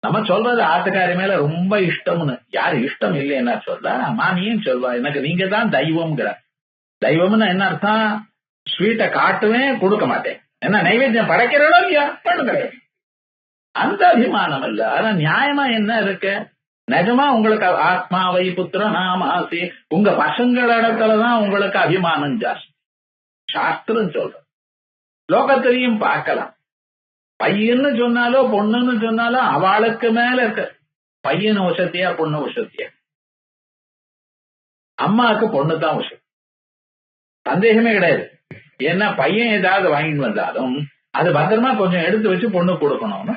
நம்ம சொல்றது ஆட்டுக்காரி மேல ரொம்ப இஷ்டம்னு. யாரு இஷ்டம் இல்லைன்னா சொல்றா? மாமியும் சொல்வா, எனக்கு நீங்க தான் தெய்வம்ங்கிற. தெய்வம்னு என்ன அர்த்தம்? ஸ்வீட்டை காட்டுவேன், கொடுக்க மாட்டேன். என்ன நைவேத்தியம் படைக்கிறோம் இல்லையா, பண்ணு கிடையாது. அந்த அபிமானம் இல்ல. ஆனா நியாயமா என்ன இருக்கு? நிஜமா உங்களுக்கு ஆத்மாவை புத்திர நாமாசி, உங்க பசங்களிடத்துலதான் உங்களுக்கு அபிமானம் ஜாஸ்தி. சாஸ்திரம் சொல்ற. லோகத்திலையும் பார்க்கலாம். பையன்னு சொன்னாலோ பொண்ணுன்னு சொன்னாலோ அவளுக்கு மேல இருக்க. பையன் வசதியா பொண்ணு வசதியா? அம்மாவுக்கு பொண்ணு தான் வசதி, சந்தேகமே கிடையாது. ஏன்னா பையன் ஏதாவது வாங்கிட்டு வந்தாலும் அது பத்திரமா கொஞ்சம் எடுத்து வச்சு பொண்ணு கொடுக்கணும்னு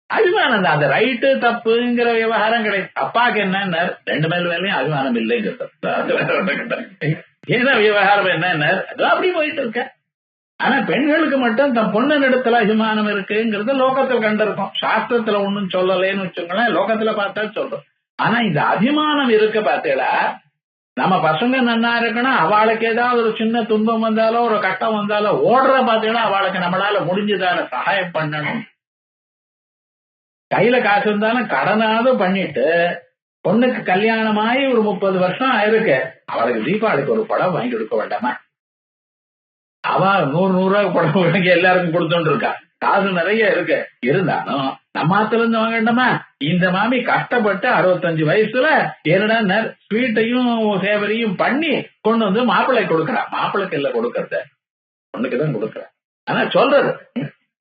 அபிமானம் தான். அந்த ரைட்டு தப்புங்கிற விவகாரம் கிடையாது. அப்பாவுக்கு என்ன 2 மேலையும் அபிமானம் இல்லைங்கிறது. ஏன்னா விவகாரம் என்ன, அது அப்படி போயிட்டு இருக்க. ஆனா பெண்களுக்கு மட்டும் தன் பொண்ணு அபிமானம் இருக்குங்கிறது லோகத்துல கண்டிருக்கும். சாஸ்திரத்துல ஒண்ணும் சொல்லலேன்னு வச்சுக்கோங்களேன், லோகத்துல பார்த்தா சொல்றோம். ஆனா இந்த அபிமானம் இருக்க பார்த்தீங்களா, நம்ம பசங்க நன்னா இருக்கணும், அவளுக்கு ஏதாவது ஒரு சின்ன துன்பம் வந்தாலோ ஒரு கட்டம் வந்தாலோ ஓடுற பார்த்தீங்கன்னா அவளுக்கு நம்மளால முடிஞ்சதான சகாயம் பண்ணணும். கையில காசு இருந்தாலும் கடனாவது பண்ணிட்டு பொண்ணுக்கு கல்யாணமாயி ஒரு 30 வருஷம் ஆயிருக்கு, அவளுக்கு தீபாவளிக்கு ஒரு படம் வாங்கி கொடுக்க வேண்டாமா? அவ 100 படம் வாங்கி எல்லாருக்கும் கொடுத்துட்டு இருக்கா, காசு நிறைய இருக்கு. இருந்தாலும் நம்ம ஆத்துல இருந்து வாங்க வேண்டாமா? இந்த மாமி கஷ்டப்பட்டு 65 வயசுல என்னடா ஸ்வீட்டையும் சேவரையும் பண்ணி கொண்டு வந்து மாப்பிள்ளை கொடுக்கறா. மாப்பிள்ளைக்கு இல்ல கொடுக்கறத, பொண்ணுக்குதான் கொடுக்கற. ஆனா சொல்றது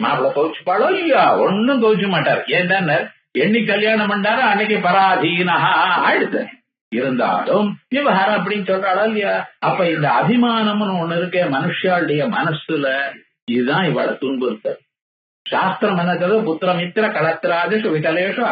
மாப்பிள்ளை துவச்சுப்பாளோ இல்லையா? ஒன்னும் துவச்சு மாட்டாரு. ஏன்டா எண்ணி கல்யாணம் பண்ணாரு அன்னைக்கு பராதீனா ஆயிடுது. இருந்தாலும் விவகாரம் அப்படின்னு சொல்றாளா இல்லையா? அப்ப இந்த அபிமானம்னு ஒண்ணு இருக்க மனுஷாளுடைய மனசுல, இதுதான் இவளை துன்புறுத்த. சாஸ்திரம் என்ன சொல்றது? புத்திரமித்திர கலத்திராதிஷு விகலேஷு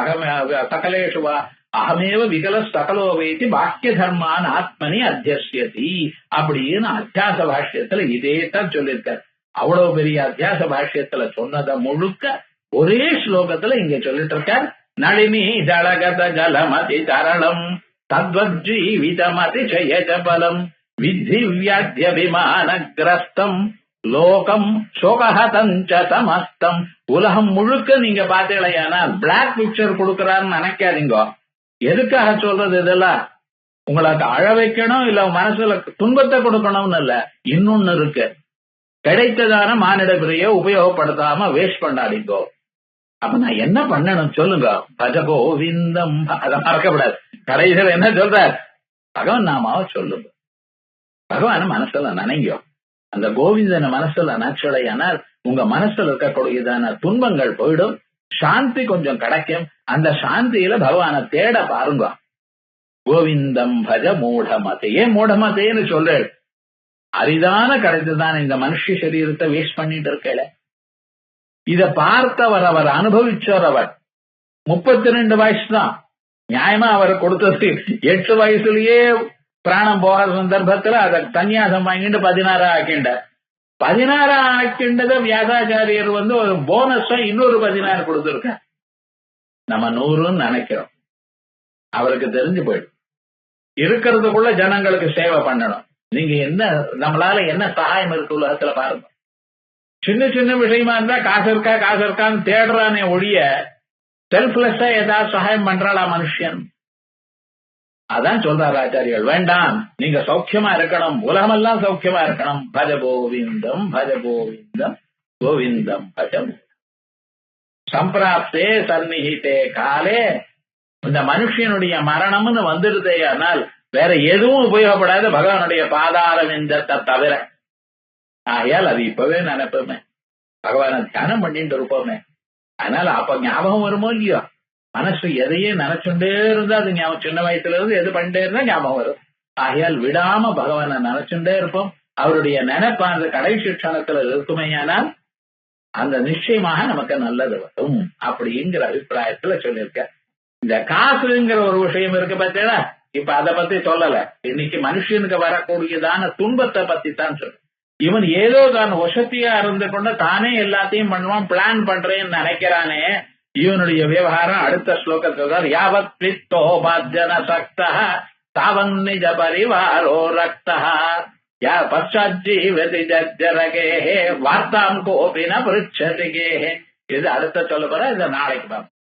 சகலேஷு வா அகமேவ விகல சகலோ வைத்தி பாக்கிய தர்மான் ஆத்மனி அத்தியசியதி அப்படின்னு அத்தியாச பாஷ்யத்துல இதேதான் சொல்லியிருக்காரு. அவ்வளவு பெரிய அத்தியாச பாஷ்யத்துல சொன்னதை முழுக்க ஒரே ஸ்லோகத்துல இங்க சொல்லிட்டு இருக்கார். நளினி ஜலகத ஜலமதி தரளம் தத்வஜீவிதமதி ஜயஜபலம் வித்தி வியாத்யபிமான கிரஸ்தம் லோகம் சோகஹதஞ்ச சமஸ்தம். உலகம் முழுக்க நீங்க பாத்தீங்கன்னா பிளாக் பிக்சர் கொடுக்கறாருன்னு நினைக்காதீங்க. எதுக்காக சொல்றது இதெல்லாம்? உங்களுக்கு அழ வைக்கணும், இல்ல மனசுல துன்பத்தை கொடுக்கணும்னு இல்ல. இன்னொன்னு இருக்கு, கிடைத்ததான மானிட பிரிய உபயோகப்படுத்தாம வேஸ்ட் பண்ணாதீங்கோ. அப்ப நான் என்ன பண்ணணும் சொல்லுங்க? பஜகோவிந்தம், அதை மறக்கப்படாது. கடைசியில் என்ன சொல்றார்? பகவான் நாமாவ சொல்லுங்க, பகவான மனசுல நினைங்க. அந்த கோவிந்தன மனசுல நினைச்சலையானால் உங்க மனசுல இருக்கக்கூடியதான துன்பங்கள் போயிடும், சாந்தி கொஞ்சம் கிடைக்கும். அந்த சாந்தியில பகவானை தேட பாருங்க. கோவிந்தம் பஜ மூடமதே. ஏன் மூடமதேன்னு சொல்ற? அரிதான கிடைத்துதான் இந்த மனுஷ சரீரத்தை வேஸ்ட் பண்ணிட்டு இருக்கல. இத பார்த்தவர், அவர் அனுபவிச்சவர். அவர் 32 வயசு தான் நியாயமா அவர் கொடுத்தது. 8 வயசுலயே பிராணம் போகிற சந்தர்ப்பத்துல அதை சன்னியாசம் வாங்கிட்டு 16 ஆக்கிண்ட. 16 ஆக்கிண்டத வியாசாச்சாரியர் ஒரு போனஸா இன்னொரு 16 கொடுத்திருக்க. நம்ம 100ன்னு நினைக்கிறோம். அவருக்கு தெரிஞ்சு போயிடும். இருக்கிறதுக்குள்ள ஜனங்களுக்கு சேவை பண்ணணும். நீங்க என்ன, நம்மளால என்ன சகாயம் இருக்கு உலகத்துல பாருங்க. சின்ன சின்ன விஷயமா இருந்தா காசு இருக்கா காசு இருக்கான்னு தேடுறானே ஒழிய செல்ஃப்லெஸ்ஸா ஏதாவது சகாயம் பண்றாளா மனுஷன்? அதான் சொல்றாரு ஆச்சாரியர்கள், வேண்டாம், நீங்க சௌக்கியமா இருக்கணும், உலகமெல்லாம் சௌக்கியமா இருக்கணும். பஜ கோவிந்தம் பஜ கோவிந்தம் கோவிந்தம் பஜம் சம்பிராப்தே சந்நிகிதே காலே. இந்த மனுஷனுடைய மரணம்னு வந்துடுதே, ஆனால் வேற எதுவும் உபயோகப்படாத பகவானுடைய பாதார விந்தத்தை தவிர. ஆகையால் அது இப்பவே நினைப்போமே, பகவான தியானம் பண்ணிட்டு இருப்போமே. அதனால அப்ப ஞாபகம் வருமோ இல்லையோ, மனசு எதையே நினைச்சுட்டே இருந்தா அது ஞாபகம். சின்ன வயசுல இருந்து எது பண்ணிட்டே இருந்தா ஞாபகம் வரும். ஆகையால் விடாம பகவானை நினைச்சுட்டே இருப்போம். அவருடைய நினைப்பானது கடைசி க்ஷணத்துல இருக்குமையானால் அந்த நிச்சயமாக நமக்கு நல்லது வரும் அப்படிங்கிற அபிப்பிராயத்துல சொல்லியிருக்க. இந்த காசுங்கிற ஒரு விஷயம் இருக்கு பார்த்தீங்களா? இப்ப அதை பத்தி சொல்லல. இன்னைக்கு மனுஷனுக்கு வரக்கூடியதான துன்பத்தை பத்தி தான் சொல்லு. இவன் ஏதோ தான் வசதியா இருந்து கொண்டு தானே எல்லாத்தையும் பண்ணுவான், பிளான் பண்றேன்னு நினைக்கிறானே. இவனுடைய விவகாரம் அடுத்த ஸ்லோகத்தில் யாவத் பித்தோ பாஜன சக்தா தாவன் நிஜ பரிவாரோ ரக்தா யா பச்சாஜீவதி ஜர்ஜரகே வார்த்தாம் கோபின பிருச்சதிகே. இது அடுத்த சொல்ல போற, இதை நாளைக்கு பார்ப்போம்.